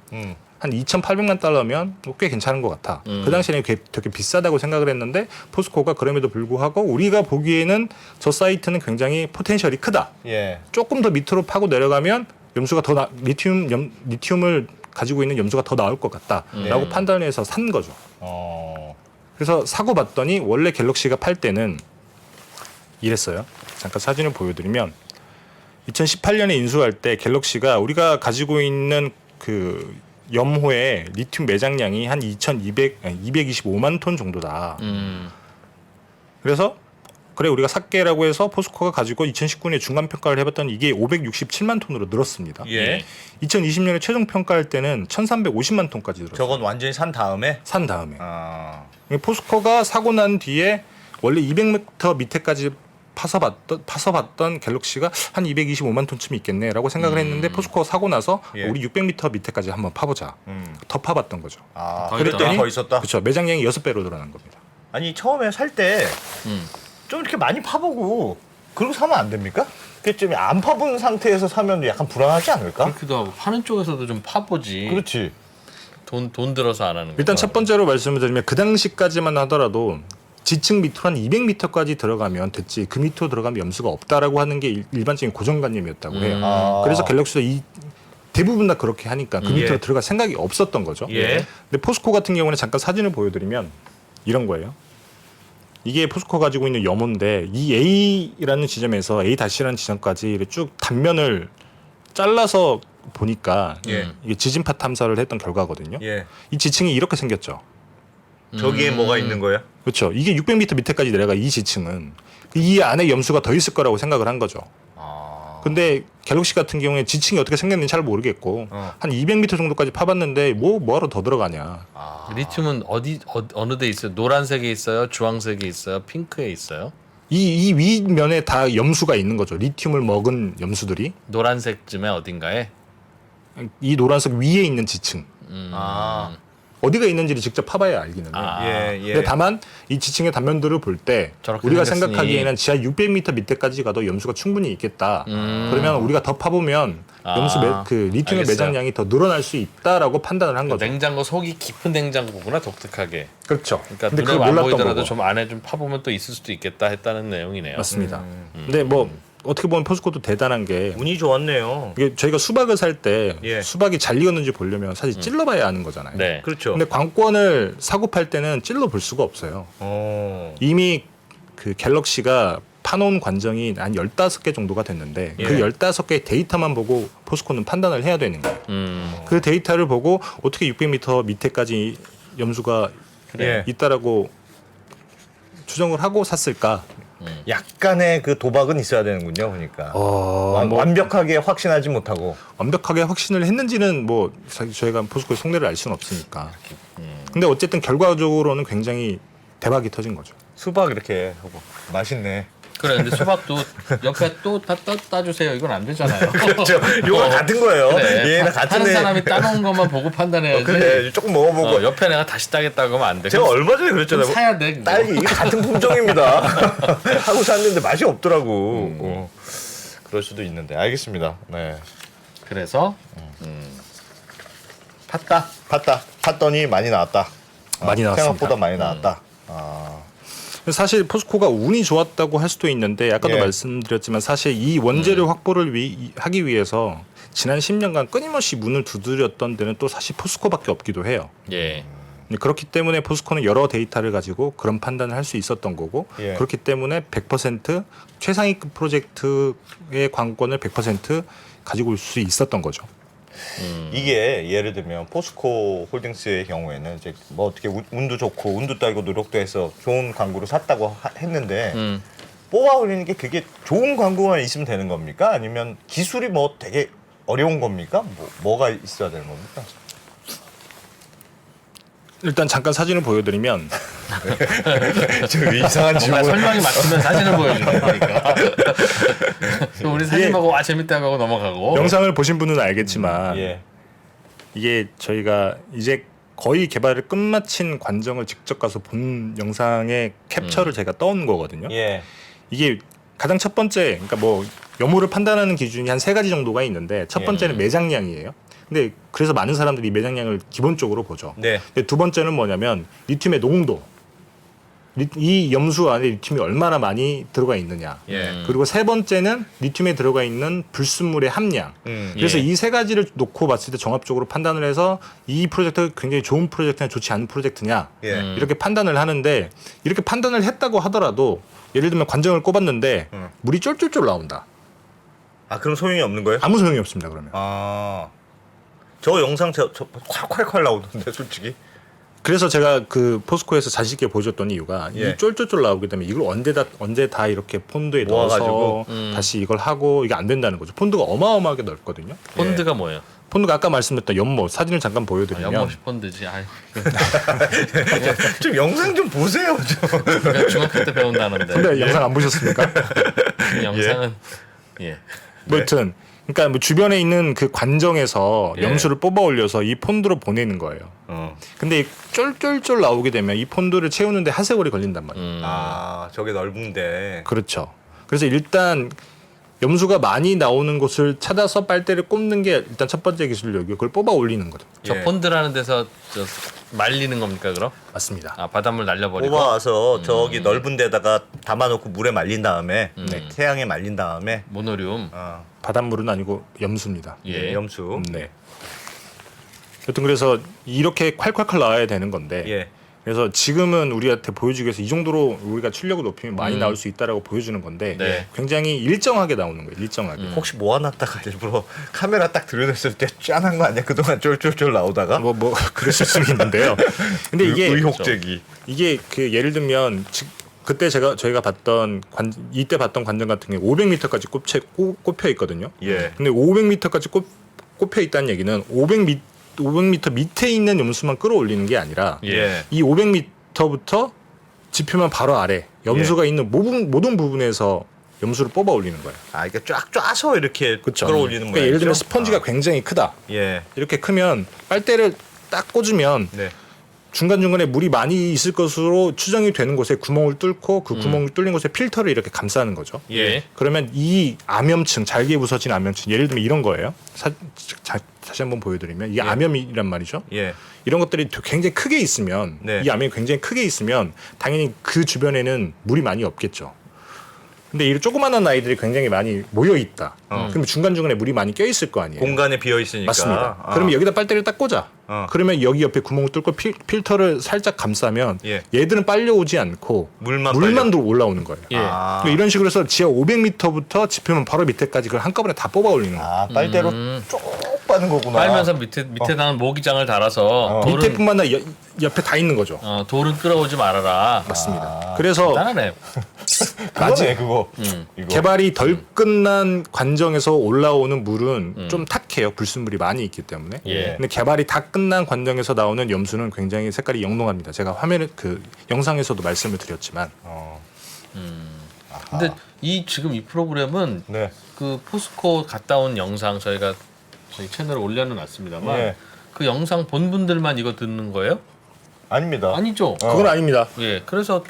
한 2,800만 달러면 꽤 괜찮은 것 같아. 그 당시에는 되게 비싸다고 생각을 했는데 포스코가 그럼에도 불구하고 우리가 보기에는 저 사이트는 굉장히 포텐셜이 크다. 예. 조금 더 밑으로 파고 내려가면 염수가 더 리튬을 가지고 있는 염수가 더 나올 것 같다라고 판단해서 산 거죠. 그래서 사고 봤더니 원래 갤럭시가 팔 때는 이랬어요. 잠깐 사진을 보여드리면 2018년에 인수할 때 갤럭시가 우리가 가지고 있는 그 염호의 리튬 매장량이 한 225만 톤 정도다. 그래서 그래 우리가 삭개라고 해서 포스코가 가지고 2019년에 중간 평가를 해봤더니 이게 567만 톤으로 늘었습니다. 예. 2020년에 최종 평가할 때는 1,350만 톤까지 늘었어요. 저건 완전히 산 다음에. 산 다음에 아. 포스코가 사고 난 뒤에 원래 200m 밑에까지 파서봤던 갤럭시가 한 225만 톤쯤 있겠네라고 생각을 했는데 포스코가 사고 나서 예. 우리 600m 밑에까지 한번 파보자. 더 파봤던 거죠. 아. 더 그랬더니 더 있었다. 그렇죠. 매장량이 6배로 늘어난 겁니다. 아니 처음에 살 때 좀 이렇게 많이 파보고 그러고 사면 안 됩니까? 그 좀 안 파본 상태에서 사면 약간 불안하지 않을까? 그렇기도 하고 파는 쪽에서도 좀 파보지. 그렇지. 돈 들어서 안 하는 거. 일단 첫 번째로 말씀을 드리면 그 당시까지만 하더라도 지층 밑으로 한 200m까지 들어가면 됐지 그 밑으로 들어가면 염수가 없다라고 하는 게 일반적인 고정관념이었다고 해요. 아. 그래서 갤럭시도 대부분 다 그렇게 하니까 그 밑으로 예. 들어갈 생각이 없었던 거죠. 예. 근데 포스코 같은 경우는 잠깐 사진을 보여드리면 이런 거예요. 이게 포스코 가지고 있는 염호인데 이 A라는 지점에서 A-라는 지점까지 쭉 단면을 잘라서 보니까 예. 이게 지진파 탐사를 했던 결과거든요. 예. 이 지층이 이렇게 생겼죠. 저기에 뭐가 있는 거야? 그렇죠. 이게 600m 밑에까지 내려가 이 지층은 이 안에 염수가 더 있을 거라고 생각을 한 거죠. 아. 근데 갤럭시 같은 경우에 지층이 어떻게 생겼는지 잘 모르겠고 한 200m 정도까지 파봤는데 뭐하러 더 들어가냐. 리튬은 어느 데 있어요? 노란색에 있어요? 주황색에 있어요? 핑크에 있어요? 이 위면에 다 염수가 있는 거죠. 리튬을 먹은 염수들이 노란색쯤에 어딘가에? 이 노란색 위에 있는 지층 아. 어디가 있는지를 직접 파봐야 알기는데. 예. 예. 근데 다만 이 지층의 단면들을 볼 때 저렇게 우리가 생겼으니. 생각하기에는 지하 600m 밑에까지 가도 염수가 충분히 있겠다. 그러면 우리가 더 파보면 리튬의 알겠어요. 매장량이 더 늘어날 수 있다라고 판단을 한 거죠. 냉장고 속이 깊은 냉장고구나 독특하게. 그렇죠. 그러니까 근데 눈에 그걸 안 몰랐던 보이더라도 거고. 좀 안에 좀 파보면 또 있을 수도 있겠다 했다는 내용이네요. 맞습니다. 근데 뭐 어떻게 보면 포스코도 대단한 게 운이 좋았네요. 이게 저희가 수박을 살 때 예. 수박이 잘 익었는지 보려면 사실 찔러봐야 아는 거잖아요. 네. 그렇죠. 근데 관건을 사고 팔 때는 찔러 볼 수가 없어요. 이미 그 갤럭시가 파놓은 관정이 한 15개 정도가 됐는데 그 예. 15개의 데이터만 보고 포스코는 판단을 해야 되는 거예요. 그 데이터를 보고 어떻게 600m 밑에까지 염수가 예. 있다라고 추정을 하고 샀을까? 약간의 그 도박은 있어야 되는군요. 그러니까 완벽하게 확신하지 못하고. 완벽하게 확신을 했는지는 뭐 사실 저희가 포스코의 속내를 알 수는 없으니까. 근데 어쨌든 결과적으로는 굉장히 대박이 터진 거죠. 수박 이렇게 하고 맛있네. 그래, 근데 수박도 옆에 또 따주세요. 이건 안 되잖아요. 그렇죠. 이거 같은 거예요. 그래. 얘는 같은 하는 애. 사람이 따놓은 것만 보고 판단해야지. 그래 조금 먹어보고. 옆에 내가 다시 따겠다고 하면 안 돼. 제가 얼마 전에 그럼 그랬잖아요. 사야 돼. 그거. 딸기 이거 같은 품종입니다. 하고 샀는데 맛이 없더라고. 그럴 수도 있는데 알겠습니다. 네. 그래서 팠다. 팠더니 많이 나왔다. 많이 나왔습니다. 생각보다 많이 나왔다. 사실 포스코가 운이 좋았다고 할 수도 있는데 아까도 예. 말씀드렸지만 사실 이 원재료 확보를 하기 위해서 지난 10년간 끊임없이 문을 두드렸던 데는 또 사실 포스코밖에 없기도 해요. 예. 그렇기 때문에 포스코는 여러 데이터를 가지고 그런 판단을 할 수 있었던 거고 예. 그렇기 때문에 100% 최상위급 프로젝트의 관건을 100% 가지고 올 수 있었던 거죠. 이게 예를 들면 포스코 홀딩스의 경우에는 이제 뭐 어떻게 운도 좋고 운도 따고 노력도 해서 좋은 광고를 샀다고 했는데 뽑아 올리는 게 그게 좋은 광고만 있으면 되는 겁니까? 아니면 기술이 뭐 되게 어려운 겁니까? 뭐가 있어야 되는 겁니까? 일단 잠깐 사진을 보여드리면 저 이상한 뭔가 설명이 맞추면 사진을 보여주는 거니까. 또 우리 사진 보고 와 재밌다고 하고 넘어가고. 영상을 보신 분은 알겠지만 예. 이게 저희가 이제 거의 개발을 끝마친 관정을 직접 가서 본 영상의 캡처를 제가 떠온 거거든요. 예. 이게 가장 첫 번째, 그러니까 뭐 염호를 판단하는 기준이 한 3가지 정도가 있는데 첫 번째는 매장량이에요. 근데 그래서 많은 사람들이 매장량을 기본적으로 보죠. 네. 근데 두 번째는 뭐냐면 리튬의 농도. 이 염수 안에 리튬이 얼마나 많이 들어가 있느냐. 예. 그리고 세 번째는 리튬에 들어가 있는 불순물의 함량. 그래서 예. 이 세 가지를 놓고 봤을 때 종합적으로 판단을 해서 이 프로젝트가 굉장히 좋은 프로젝트냐 좋지 않은 프로젝트냐 예. 이렇게 판단을 하는데 이렇게 판단을 했다고 하더라도 예를 들면 관정을 꼽았는데 물이 쫄쫄쫄 나온다. 아 그럼 소용이 없는 거예요? 아무 소용이 없습니다. 그러면. 저 영상 저 콸콸콸 나오던데 솔직히. 그래서 제가 그 포스코에서 자신 있게 보여줬던 이유가 예. 이 쫄쫄쫄 나오게 되면 이걸 언제 다 이렇게 폰드에 넣어서 모아가지고. 다시 이걸 하고 이게 안 된다는 거죠. 폰드가 어마어마하게 넓거든요. 폰드가 뭐예요? 폰드가 아까 말씀드렸던 연모 사진을 잠깐 보여드리면 연못이 폰드지. 아이, 좀 영상 좀 보세요. 좀. 그러니까 중학교 때 배운다는데. 근데 영상 안 보셨습니까? 이 영상은 예. 뭐 여튼 그러니까 뭐 주변에 있는 그 관정에서 예. 염수를 뽑아 올려서 이 폰드로 보내는 거예요. 근데 이 쫄쫄쫄 나오게 되면 이 폰드를 채우는데 한 세월이 걸린단 말이에요. 저게 넓은데. 그렇죠. 그래서 일단 염수가 많이 나오는 곳을 찾아서 빨대를 꼽는 게 일단 첫 번째 기술력이고 그걸 뽑아 올리는 거죠. 저 예. 폰드라는 데서 저 말리는 겁니까 그럼? 맞습니다. 아 바닷물 날려버리고. 뽑아와서 저기 넓은 데다가 담아놓고 물에 말린 다음에 네. 태양에 말린 다음에 모노리움. 바닷물은 아니고 염수입니다. 예. 염수. 네. 여튼 그래서 이렇게 콸콸콸 나와야 되는 건데 예. 그래서 지금은 우리한테 보여주기 위해서 이 정도로 우리가 출력을 높이면 많이 나올 수 있다라고 보여주는 건데 네. 굉장히 일정하게 나오는 거예요. 일정하게. 혹시 모아놨다가 일부러 카메라 딱 들여냈을 때 짠한 거 아니야? 그동안 쫄쫄쫄 나오다가. 뭐 그러실 수는 있는데요. 근데 이게 의혹제기. 이게 그 예를 들면 그때 저희가 봤던 이때 봤던 관전 같은 게 500m까지 꼽혀 있거든요. 예. 근데 500m까지 꼽혀 있다는 얘기는 500m 밑에 있는 염수만 끌어올리는 게 아니라 예. 이 500m부터 지표면 바로 아래 염수가 있는 모든 부분에서 염수를 뽑아 올리는 거예요. 이게 쫙 쫙서 이렇게 그렇죠. 끌어올리는 그러니까 거예요. 예를 들면 스펀지가 굉장히 크다. 예. 이렇게 크면 빨대를 딱 꽂으면 네. 중간중간에 물이 많이 있을 것으로 추정이 되는 곳에 구멍을 뚫고 그 구멍을 뚫린 곳에 필터를 이렇게 감싸는 거죠. 예. 그러면 이 암염층, 잘게 부서진 암염층, 예를 들면 이런 거예요. 다시 한번 보여드리면 이게 암염이란 말이죠. 예. 이런 것들이 굉장히 크게 있으면 네. 이 암염이 굉장히 크게 있으면 당연히 그 주변에는 물이 많이 없겠죠. 근데 이 조그마한 아이들이 굉장히 많이 모여 있다. 그럼 중간중간에 물이 많이 껴 있을 거 아니에요. 공간에 비어 있으니까. 맞습니다. 그러면 여기다 빨대를 딱 꽂아. 그러면 여기 옆에 구멍을 뚫고 필터를 살짝 감싸면 예. 얘들은 빨려오지 않고 물만 올라오는 거예요. 예. 그러니까 이런 식으로 해서 지하 500m부터 지표면 바로 밑에까지 그걸 한꺼번에 다 뽑아 올리는 거예요. 빨대로 쭉 빠는 거구나. 빨면서 밑에다가 모기장을 달아서 돌은 밑에뿐만 아니라 옆에 다 있는 거죠. 돌은 끌어오지 말아라. 맞습니다. 그래서 대단하네. 그거네 그거. 이거. 개발이 덜 끝난 관정에서 올라오는 물은 좀 탁해요. 불순물이 많이 있기 때문에. 예. 근데 개발이 다 끝난 관정에서 나오는 염수는 굉장히 색깔이 영롱합니다. 제가 화면에 그 영상에서도 말씀을 드렸지만. 근데 지금 이 프로그램은 네. 그 포스코 갔다 온 영상 저희가 저희 채널에 올려놨습니다만 네. 그 영상 본 분들만 이거 듣는 거예요? 아닙니다. 아니죠. 그건 아닙니다. 예, 그래서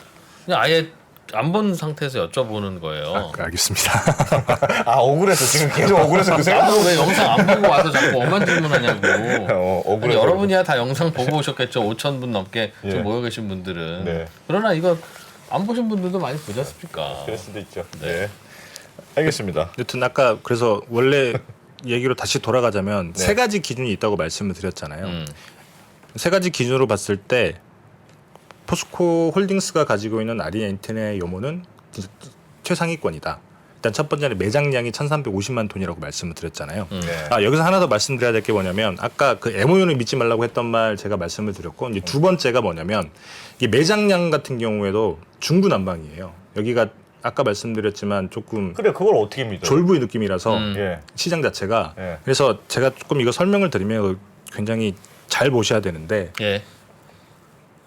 그냥 아예 안 본 상태에서 여쭤보는 거예요. 알겠습니다. 억울해서 지금 계속 억울해서 그 생각. 왜 영상 안 보고 와서 자꾸 엄한 질문하냐고. 아니, 억울해서. 여러분이야 다 영상 보고 오셨겠죠. 5,000분 넘게 예. 지금 모여 계신 분들은. 네. 그러나 이거 안 보신 분들도 많이 보지 않습니까? 그럴 수도 있죠. 네. 알겠습니다. 여튼 아까 그래서 원래 얘기로 다시 돌아가자면 세 가지 기준이 있다고 말씀을 드렸잖아요. 세 가지 기준으로 봤을 때 포스코 홀딩스가 가지고 있는 아리엔티나의 염호는 최상위권이다. 일단 첫 번째는 매장량이 1,350만 톤이라고 말씀을 드렸잖아요. 네. 여기서 하나 더 말씀드려야 될 게 뭐냐면 아까 그 MOU는 믿지 말라고 했던 말 제가 말씀을 드렸고 이제 두 번째가 뭐냐면 이 매장량 같은 경우에도 중구난방이에요. 여기가 아까 말씀드렸지만 조금 그래 그걸 어떻게 믿어요? 졸부의 느낌이라서 예. 시장 자체가 예. 그래서 제가 조금 이거 설명을 드리면 굉장히 잘 보셔야 되는데 예.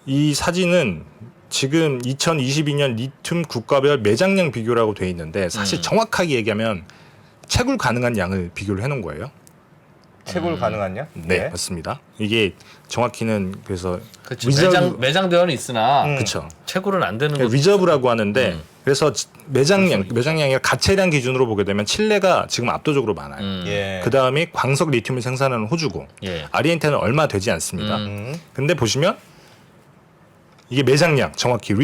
이 사진은 지금 2022년 리튬 국가별 매장량 비교라고 돼 있는데 사실 정확하게 얘기하면 채굴 가능한 양을 비교를 해놓은 거예요. 채굴 가능하냐? 네, 맞습니다. 이게 정확히는 그래서 그치. 매장되어는 있으나 그렇죠. 채굴은 안 되는 거. 리저브라고 하는데 그래서 매장량이 가체량 기준으로 보게 되면 칠레가 지금 압도적으로 많아요. 예. 그 다음에 광석 리튬을 생산하는 호주고 예. 아르헨티나는 얼마 되지 않습니다. 근데 보시면 이게 매장량 정확히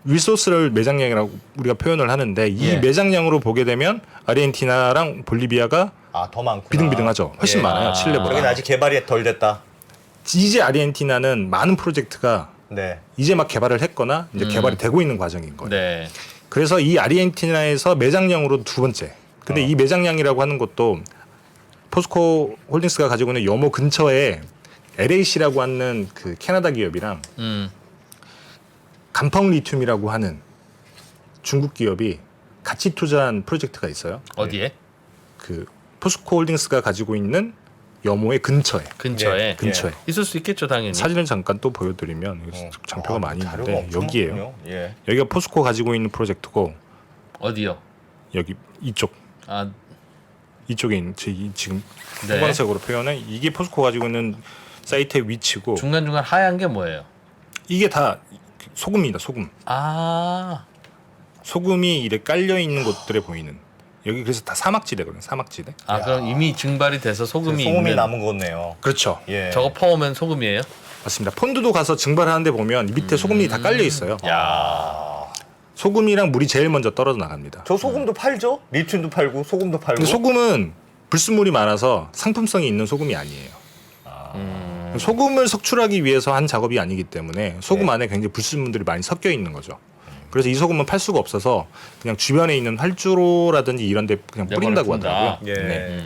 리소스를 매장량이라고 우리가 표현을 하는데 이 예. 매장량으로 보게 되면 아르헨티나랑 볼리비아가 더 많구나. 비등비등하죠. 훨씬 예. 많아요. 칠레보다. 여기는 아직 개발이 덜 됐다. 이제 아르헨티나는 많은 프로젝트가 네. 이제 막 개발을 했거나 이제 개발이 되고 있는 과정인 거예요. 네. 그래서 이 아르헨티나에서 매장량으로 두 번째. 근데 이 매장량이라고 하는 것도 포스코 홀딩스가 가지고 있는 염호 근처에 LAC라고 하는 그 캐나다 기업이랑 간펑 리튬이라고 하는 중국 기업이 같이 투자한 프로젝트가 있어요. 어디에? 그 포스코 홀딩스가 가지고 있는 염호의 근처에. 근처에. 근처에. 있을 수 있겠죠, 당연히. 사진을 잠깐 또 보여드리면 여기 장표가 많이 자료가 있는데 엄청 여기에요. 많군요. 예. 여기가 포스코 가지고 있는 프로젝트고 어디요? 여기 이쪽 아, 이쪽에 있는 지금 네. 형광색으로 표현은 이게 포스코 가지고 있는 사이트의 위치고 중간중간 하얀 게 뭐예요? 이게 다 소금입니다. 소금. 아, 소금이 이렇게 깔려 있는 곳들에 보이는 여기 그래서 다 사막지대거든요. 사막지대. 그럼 이미 증발이 돼서 소금이 소금이 있는. 남은 거네요. 그렇죠. 예. 저거 퍼오면 소금이에요? 맞습니다. 폰드도 가서 증발하는데 보면 밑에 소금이 다 깔려 있어요. 야, 소금이랑 물이 제일 먼저 떨어져 나갑니다. 저 소금도 팔죠? 리튬도 팔고 소금도 팔고. 근데 소금은 불순물이 많아서 상품성이 있는 소금이 아니에요. 소금을 석출하기 위해서 한 작업이 아니기 때문에 소금 안에 굉장히 불순물들이 많이 섞여 있는 거죠. 그래서 이 소금은 팔 수가 없어서 그냥 주변에 있는 활주로라든지 이런 데 그냥 뿌린다고 내버려 하더라고요. 예. 네.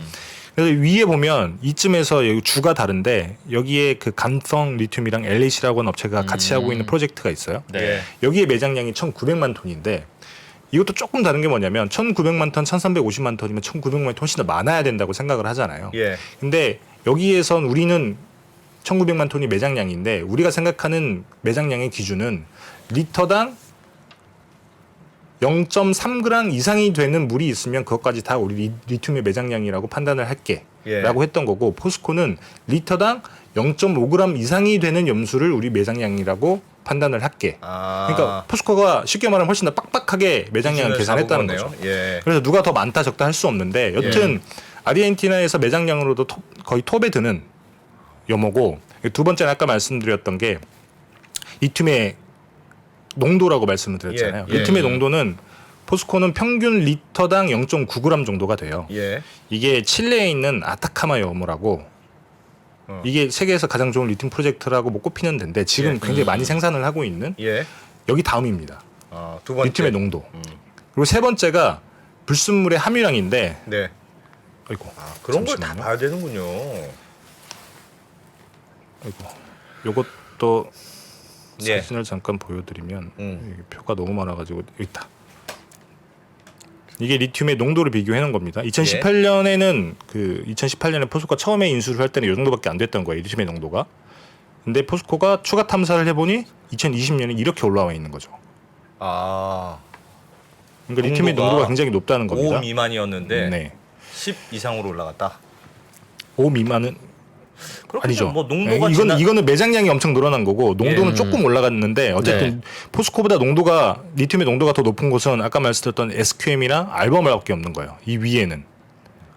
그래서 위에 보면 이쯤에서 여기 주가 다른데 여기에 그 간성 리튬이랑 LAC라고 하는 업체가 같이 하고 있는 프로젝트가 있어요. 네. 여기에 매장량이 1,900만 톤인데 이것도 조금 다른 게 뭐냐면 1,900만 톤, 1,350만 톤이면 1,900만 톤 훨씬 더 많아야 된다고 생각을 하잖아요. 예. 근데 여기에선 우리는 1,900만 톤이 매장량인데 우리가 생각하는 매장량의 기준은 리터당 0.3g 이상이 되는 물이 있으면 그것까지 다 우리 리튬의 매장량이라고 판단을 할게 예. 라고 했던 거고 포스코는 리터당 0.5g 이상이 되는 염수를 우리 매장량이라고 판단을 할게. 그러니까 포스코가 쉽게 말하면 훨씬 더 빡빡하게 매장량을 계산했다는 거죠. 예. 그래서 누가 더 많다 적다 할 수 없는데 여튼 아르헨티나에서 매장량으로도 거의 톱에 드는 염호고 두 번째는 아까 말씀드렸던 게 리튬의 농도라고 말씀을 드렸잖아요. 예, 예. 리튬의 농도는 포스코는 평균 리터당 0.9g 정도가 돼요. 예. 이게 칠레에 있는 아타카마 염호라고 이게 세계에서 가장 좋은 리튬 프로젝트라고 뭐 꼽히는 데인데 지금 굉장히 많이 생산을 하고 있는 예. 여기 다음입니다. 두 번째. 리튬의 농도. 그리고 세 번째가 불순물의 함유량인데 네. 아이고. 그런 걸 다 잠시만요. 봐야 되는군요. 아이고. 요것도 예. 사진을 잠깐 보여드리면 여기 표가 너무 많아가지고 여기 있다. 이게 리튬의 농도를 비교해놓은 겁니다. 2018년에는 그 2018년에 포스코가 처음에 인수를 할 때는 이 정도밖에 안 됐던 거예요. 리튬의 농도가. 근데 포스코가 추가 탐사를 해보니 2020년에 이렇게 올라와 있는 거죠. 아. 그러니까 리튬의 농도가 굉장히 높다는 5 겁니다. 미만이었는데 네. 10 이상으로 올라갔다. 5 미만은 그렇군요. 아니죠. 뭐 농도가 네, 이거는 매장량이 엄청 늘어난 거고 농도는 조금 올라갔는데 어쨌든 포스코보다 농도가 리튬의 농도가 더 높은 곳은 아까 말씀드렸던 SQM이나 알버말밖에 없는 거예요. 이 위에는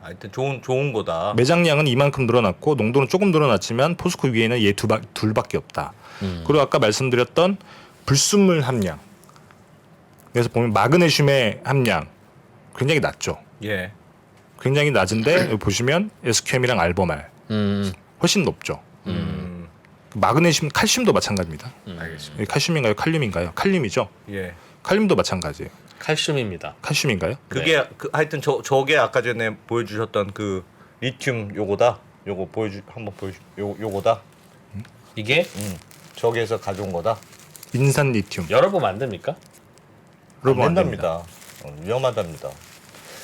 하여튼 좋은 거다. 매장량은 이만큼 늘어났고 농도는 조금 늘어났지만 포스코 위에는 얘 둘밖에 없다. 그리고 아까 말씀드렸던 불순물 함량. 그래서 보면 마그네슘의 함량 굉장히 낮죠. 예. 굉장히 낮은데 여기 보시면 SQM이랑 알버말 훨씬 높죠. 마그네슘, 칼슘도 마찬가지입니다. 알겠습니다. 여기 칼슘인가요? 칼륨인가요? 칼륨이죠. 예. 칼륨도 마찬가지예요. 칼슘입니다. 칼슘인가요? 그게 하여튼 저게 아까 전에 보여주셨던 그 리튬 요거다. 요거 한번 보여주. 요거다. 이게 저기에서 가져온 거다. 인산 리튬. 여러 번 만듭니까? 안 된답니다. 위험하답니다.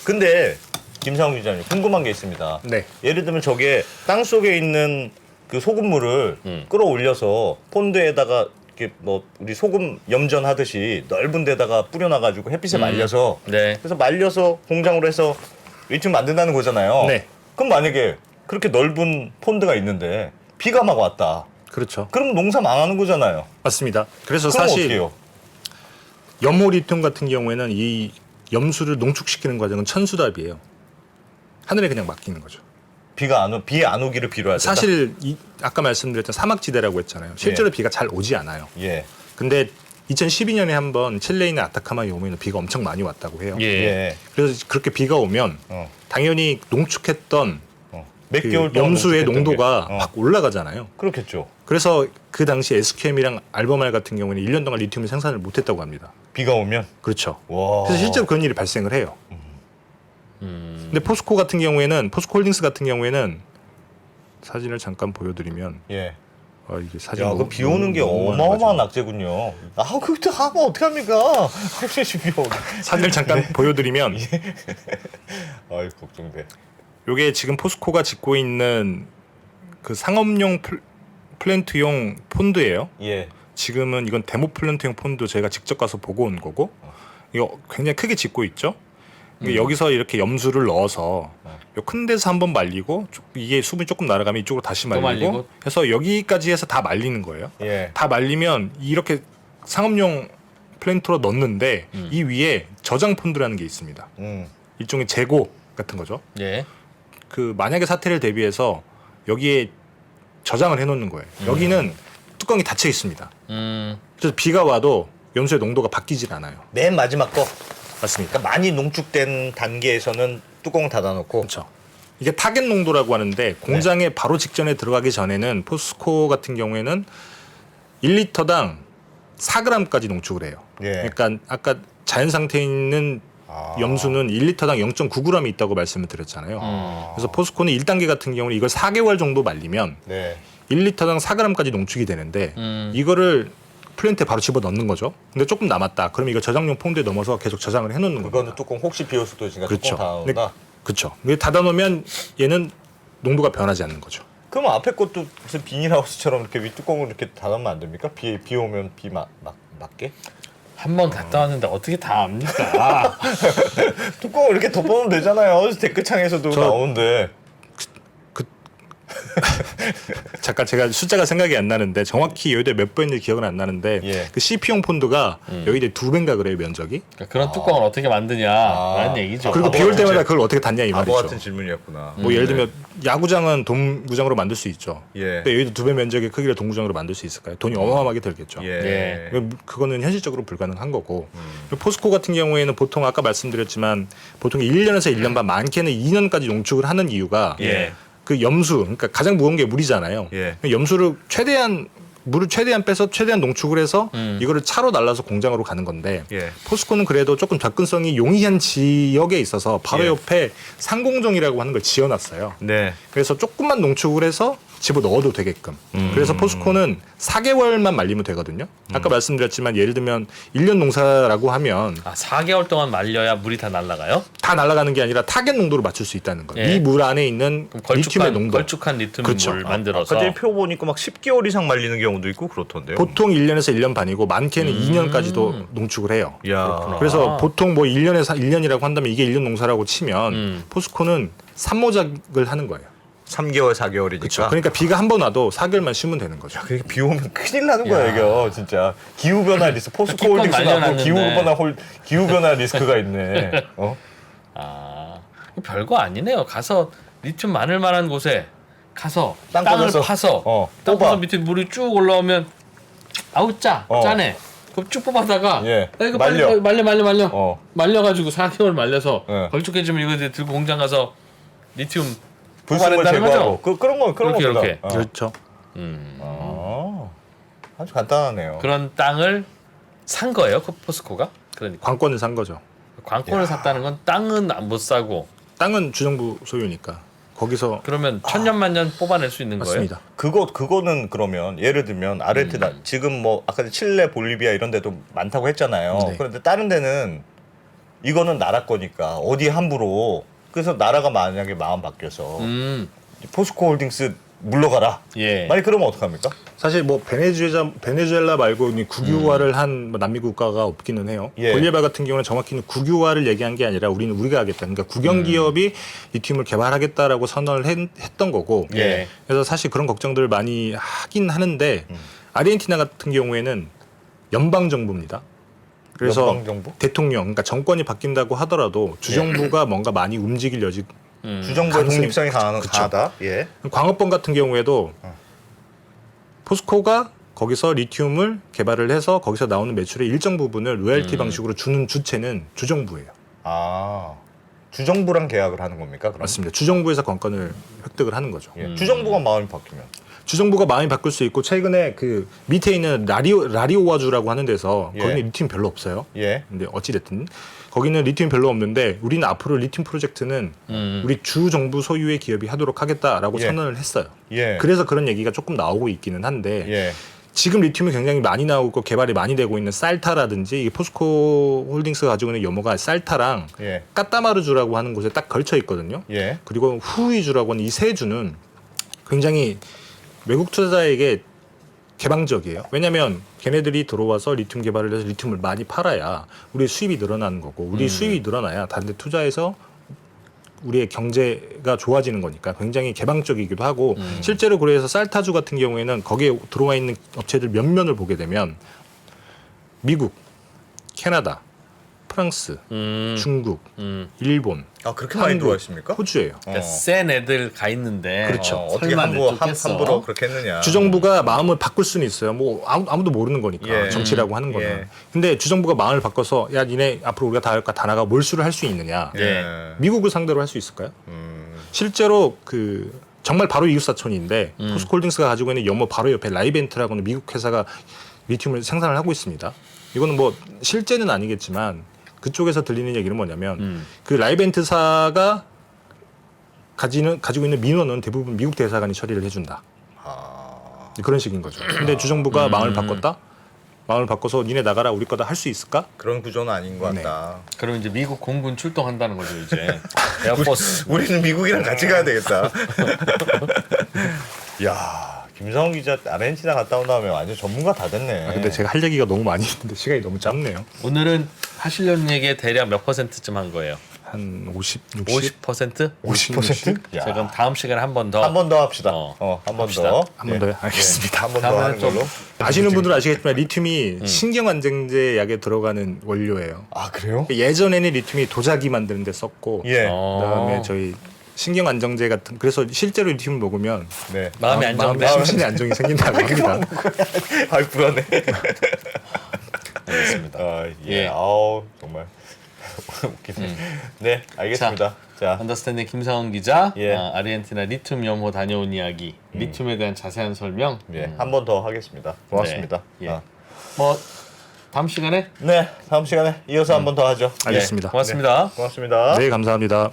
근데 김상훈 기자님 궁금한 게 있습니다. 네. 예를 들면 저게 땅 속에 있는 그 소금물을 끌어올려서 폰드에다가 이렇게 뭐 우리 소금 염전하듯이 넓은 데다가 뿌려놔가지고 햇빛에 말려서 네. 그래서 말려서 공장으로 해서 리튬 만든다는 거잖아요. 네. 그럼 만약에 그렇게 넓은 폰드가 있는데 비가 막 왔다. 그렇죠. 그럼 농사 망하는 거잖아요. 맞습니다. 그래서 그럼 사실 어떻게 해요? 염호 리튬 같은 경우에는 이 염수를 농축시키는 과정은 천수답이에요. 하늘에 그냥 맡기는 거죠. 비 안 오기를 빌어야 된다. 사실 아까 말씀드렸던 사막지대라고 했잖아요. 실제로 비가 잘 오지 않아요. 예. 근데 2012년에 한번 칠레 있는 아타카마 요모에는 비가 엄청 많이 왔다고 해요. 예. 예. 그래서 그렇게 비가 오면 당연히 농축했던 몇 그 개월 동안 염수의 농축했던 농도가 게. 막 올라가잖아요. 그렇겠죠. 그래서 그 당시 SQM이랑 알버말 같은 경우는 1년 동안 리튬을 생산을 못했다고 합니다. 비가 오면 그렇죠. 와. 그래서 실제로 그런 일이 발생을 해요. 근데 포스코 같은 경우에는 포스코홀딩스 같은 경우에는 사진을 잠깐 보여드리면 예. 이게 사진 야, 그 비 오는 게 어마어마한 악재군요. 그것도 하면 어떡합니까? 혹시 비 오게. 사진을 잠깐 보여드리면 아이, 걱정돼. 이게 지금 포스코가 짓고 있는 그 상업용 플랜트용 폰드예요. 예. 지금은 이건 데모 플랜트용 폰드 제가 직접 가서 보고 온 거고 이거 굉장히 크게 짓고 있죠. 여기서 이렇게 염수를 넣어서 요 큰 데서 한번 말리고 이게 수분이 조금 날아가면 이쪽으로 다시 말리고, 말리고. 해서 여기까지 해서 다 말리는 거예요. 예. 다 말리면 이렇게 상업용 플랜트로 넣는데 이 위에 저장 폰드라는 게 있습니다. 일종의 재고 같은 거죠. 예. 그 만약에 사태를 대비해서 여기에 저장을 해놓는 거예요. 여기는 뚜껑이 닫혀 있습니다. 그래서 비가 와도 염수의 농도가 바뀌질 않아요. 맨 마지막 거. 맞습니다. 그러니까 많이 농축된 단계에서는 뚜껑 닫아놓고. 그렇죠. 이게 타겟 농도라고 하는데 공장에 바로 직전에 들어가기 전에는 포스코 같은 경우에는 1리터당 4g까지 농축을 해요. 예. 그러니까 아까 자연 상태에 있는 염수는 1리터당 0.9g이 있다고 말씀을 드렸잖아요. 그래서 포스코는 1단계 같은 경우는 이걸 4개월 정도 말리면 네. 1리터당 4g까지 농축이 되는데 이거를 플랜트에 바로 집어 넣는 거죠. 근데 조금 남았다. 그러면 이거 저장용 폰드에 넣어서 계속 저장을 해놓는 그거는 겁니다. 뚜껑 혹시 비올 수도 있으니까 그렇죠. 뚜껑 닫아놓는다. 그렇죠. 근데 닫아놓으면 얘는 농도가 변하지 않는 거죠. 그럼 앞에 것도 무슨 비닐하우스처럼 이렇게 윗뚜껑을 이렇게 닫으면 안 됩니까? 비 오면 비 맞게? 한 번 갔다 왔는데 어떻게 다 압니까? 뚜껑을 이렇게 덮어놓으면 되잖아요. 댓글창에서도 나오는데. 잠깐 제가 숫자가 생각이 안 나는데 정확히 여기다 몇 번인지 기억은 안 나는데 예. 그 CP용 폰드가 여기다 2배인가 그래요 면적이. 그러니까 그런 뚜껑을 어떻게 만드냐라는 얘기죠. 그리고 바보 비 올 같은 때마다 그걸 어떻게 닫냐 이 바보 말이죠. 같은 질문이었구나. 뭐 예를 들면 야구장은 동구장으로 만들 수 있죠. 예. 근데 여기도 2배 면적의 크기를 동구장으로 만들 수 있을까요? 돈이 어마어마하게 들겠죠. 예. 그거는 현실적으로 불가능한 거고 포스코 같은 경우에는 보통 아까 말씀드렸지만 보통 1년에서 1년 반 많게는 2년까지 농축을 하는 이유가 예. 그 염수, 그러니까 가장 무거운 게 물이잖아요. 예. 염수를 물을 최대한 빼서 최대한 농축을 해서 이거를 차로 날라서 공장으로 가는 건데 예. 포스코는 그래도 조금 접근성이 용이한 지역에 있어서 바로 예. 옆에 상공정이라고 하는 걸 지어놨어요. 네. 그래서 조금만 농축을 해서 집어 넣어도 되게끔. 그래서 포스코는 4개월만 말리면 되거든요. 아까 말씀드렸지만 예를 들면 1년 농사라고 하면 4개월 동안 말려야 물이 다 날아가요? 다 날아가는 게 아니라 타겟 농도를 맞출 수 있다는 거예요. 예. 이 물 안에 있는 리튬의 농도. 걸쭉한 리튬 그쵸. 물을 만들어서 아까 표 보니까 막 10개월 이상 말리는 경우도 있고 그렇던데요. 보통 1년에서 1년 반이고 많게는 2년까지도 농축을 해요. 야. 그래서 보통 뭐 1년이라고 한다면 이게 1년 농사라고 치면 포스코는 산모작을 하는 거예요. 3개월, 4개월이니까. 그렇죠. 그러니까 비가 한 번 와도 4개월만 쉬면 되는 거죠. 그게 비 오면 큰일 나는 거야 이거 진짜 기후 변화 리스크 포스코 기껏 홀딩스가 말려놨는데. 기후 변화 리스크가 있네. 별거 아니네요. 가서 리튬 많을 만한 곳에 가서 땅 땅을 꺼내서, 파서 땅 뽑아. 파서 밑에 물이 쭉 올라오면 아우 짜네. 그럼 쭉 뽑아다가 예. 야, 이거 말려. 빨리 말려. 어. 말려가지고 4개월 말려서 예. 걸쭉해지면 이거 이제 들고 공장 가서 리튬 불순물 뽑아낸다는 제거하고 거죠? 그런 거 이렇게. 그렇죠. 아주 간단하네요. 그런 땅을 산 거예요, 포스코가? 그러니까 관권을 산 거죠. 관권을 샀다는 건 땅은 못 사고 땅은 주정부 소유니까 거기서 그러면 천년만년 뽑아낼 수 있는 거예요? 맞습니다. 그거는 그러면 예를 들면 아르헨티나 지금 뭐 아까 칠레, 볼리비아 이런 데도 많다고 했잖아요. 네. 그런데 다른 데는 이거는 나라 거니까 어디 함부로 그래서 나라가 만약에 마음 바뀌어서 포스코 홀딩스 물러가라. 예. 만약 그러면 어떡합니까? 사실 뭐 베네수엘라 말고 이 국유화를 한 뭐 남미 국가가 없기는 해요. 예. 볼리비아 같은 경우는 정확히는 국유화를 얘기한 게 아니라 우리가 하겠다. 그러니까 국영 기업이 리튬을 개발하겠다라고 선언을 했던 거고. 예. 그래서 사실 그런 걱정들을 많이 하긴 하는데 아르헨티나 같은 경우에는 연방 정부입니다. 그래서 연방정부? 대통령, 그러니까 정권이 바뀐다고 하더라도 주정부가 뭔가 많이 움직일 여지. 주정부의 가능성이- 독립성이 그쵸. 강하다. 예. 광업번 같은 경우에도 포스코가 거기서 리튬을 개발을 해서 거기서 나오는 매출의 일정 부분을 로열티 방식으로 주는 주체는 주정부예요. 아 주정부랑 계약을 하는 겁니까? 그럼? 맞습니다. 주정부에서 건권을 획득을 하는 거죠. 예. 주정부가 마음이 바뀌면 주정부가 마음이 바꿀 수 있고 최근에 그 밑에 있는 라리오와주라고 하는 데서 예. 거기는 리튬 별로 없어요. 예. 근데 어찌됐든 거기는 리튬 별로 없는데 우리는 앞으로 리튬 프로젝트는 우리 주 정부 소유의 기업이 하도록 하겠다라고 예. 선언을 했어요. 예. 그래서 그런 얘기가 조금 나오고 있기는 한데 예. 지금 리튬이 굉장히 많이 나오고 개발이 많이 되고 있는 쌀타라든지 이 포스코 홀딩스가 가지고 있는 염호가 쌀타랑 예. 까따마르주라고 하는 곳에 딱 걸쳐 있거든요. 예. 그리고 후이주라고 하는 이 세 주는 굉장히 외국 투자자에게 개방적이에요. 왜냐하면 걔네들이 들어와서 리튬 개발을 해서 리튬을 많이 팔아야 우리의 수입이 늘어나는 거고 우리 수입이 늘어나야 다른 데 투자해서 우리의 경제가 좋아지는 거니까 굉장히 개방적이기도 하고 실제로 그래서 쌀타주 같은 경우에는 거기에 들어와 있는 업체들 면면을 보게 되면 미국, 캐나다, 프랑스, 중국, 일본, 아 그렇게 많이 한국, 들어와 있습니까? 호주예요. 그러니까 센 애들 가 있는데 그렇죠. 어떻게 설마 함부로 그렇게 했느냐? 주정부가 마음을 바꿀 수는 있어요. 뭐 아무도 모르는 거니까 예. 정치라고 하는 거는. 예. 근데 주정부가 마음을 바꿔서 야 니네 앞으로 우리가 다 할까 다 나가 몰수를 할 수 있느냐? 예. 미국을 상대로 할 수 있을까요? 실제로 그 정말 바로 이웃 사촌인데 포스코홀딩스가 가지고 있는 염호 바로 옆에 라이벤트라고 하는 미국 회사가 리튬을 생산을 하고 있습니다. 이거는 뭐 실제는 아니겠지만 그쪽에서 들리는 얘기는 뭐냐면 그 라이벤트사가 가지고 있는 민원은 대부분 미국 대사관이 처리를 해준다. 그런 식인 거죠. 근데 주정부가 마음을 바꿨다? 마음을 바꿔서 니네 나가라 우리 거다 할 수 있을까? 그런 구조는 아닌 것 네. 같다. 그럼 이제 미국 공군 출동한다는 거죠 이제. 에어포스. 우리는 미국이랑 같이 가야 되겠다. 야, 김성훈 기자 아르헨티나 갔다 온 다음에 완전 전문가 다 됐네. 근데 제가 할 얘기가 너무 많이 있는데 시간이 너무 짧네요. 오늘은 하시려는 얘기에 대략 몇 %쯤 한 거예요? 한 50, 60? 50%? 50%? 자, 그럼 다음 시간에 한 번 더. 한 번 더 합시다. 어. 한 번 합시다. 더. 한 번 더요? 알겠습니다. 한 번 더 다음에는 하는 좀- 걸로. 아시는 분들은 아시겠지만 리튬이 신경안정제 약에 들어가는 원료예요. 아 그래요? 예전에는 리튬이 도자기 만드는 데 썼고 예. 그다음에 저희 신경안정제 같은 그래서 실제로 리튬을 먹으면 네. 마음이 안정돼. 심신의 안정이 생긴다고 합니다. 아 불안해. 알겠습니다. 아, 예. 예. 아우 정말 웃기네. 네, 알겠습니다. 자, 언더스탠딩 김상훈 기자, 예. 아르헨티나 리튬 염호 다녀온 이야기, 리튬에 대한 자세한 설명. 예, 한 번 더 하겠습니다. 고맙습니다. 네. 예. 뭐 다음 시간에 네, 다음 시간에 이어서 한 번 더 하죠. 알겠습니다. 예, 고맙습니다. 고맙습니다. 네, 감사합니다.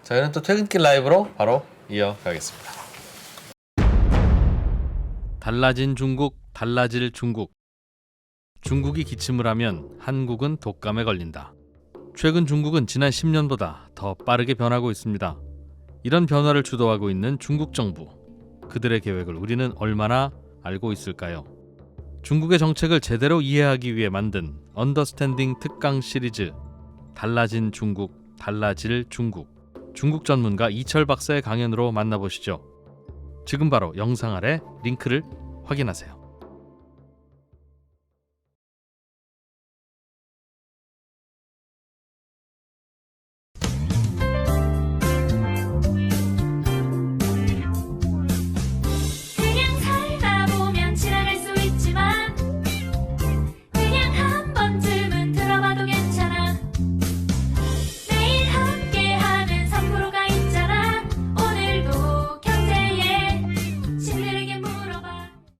저희는 또 퇴근길 라이브로 바로 이어가겠습니다. 달라진 중국, 달라질 중국. 중국이 기침을 하면 한국은 독감에 걸린다. 최근 중국은 지난 10년보다 더 빠르게 변하고 있습니다. 이런 변화를 주도하고 있는 중국 정부. 그들의 계획을 우리는 얼마나 알고 있을까요? 중국의 정책을 제대로 이해하기 위해 만든 언더스탠딩 특강 시리즈 달라진 중국, 달라질 중국. 중국 전문가 이철 박사의 강연으로 만나보시죠. 지금 바로 영상 아래 링크를 확인하세요.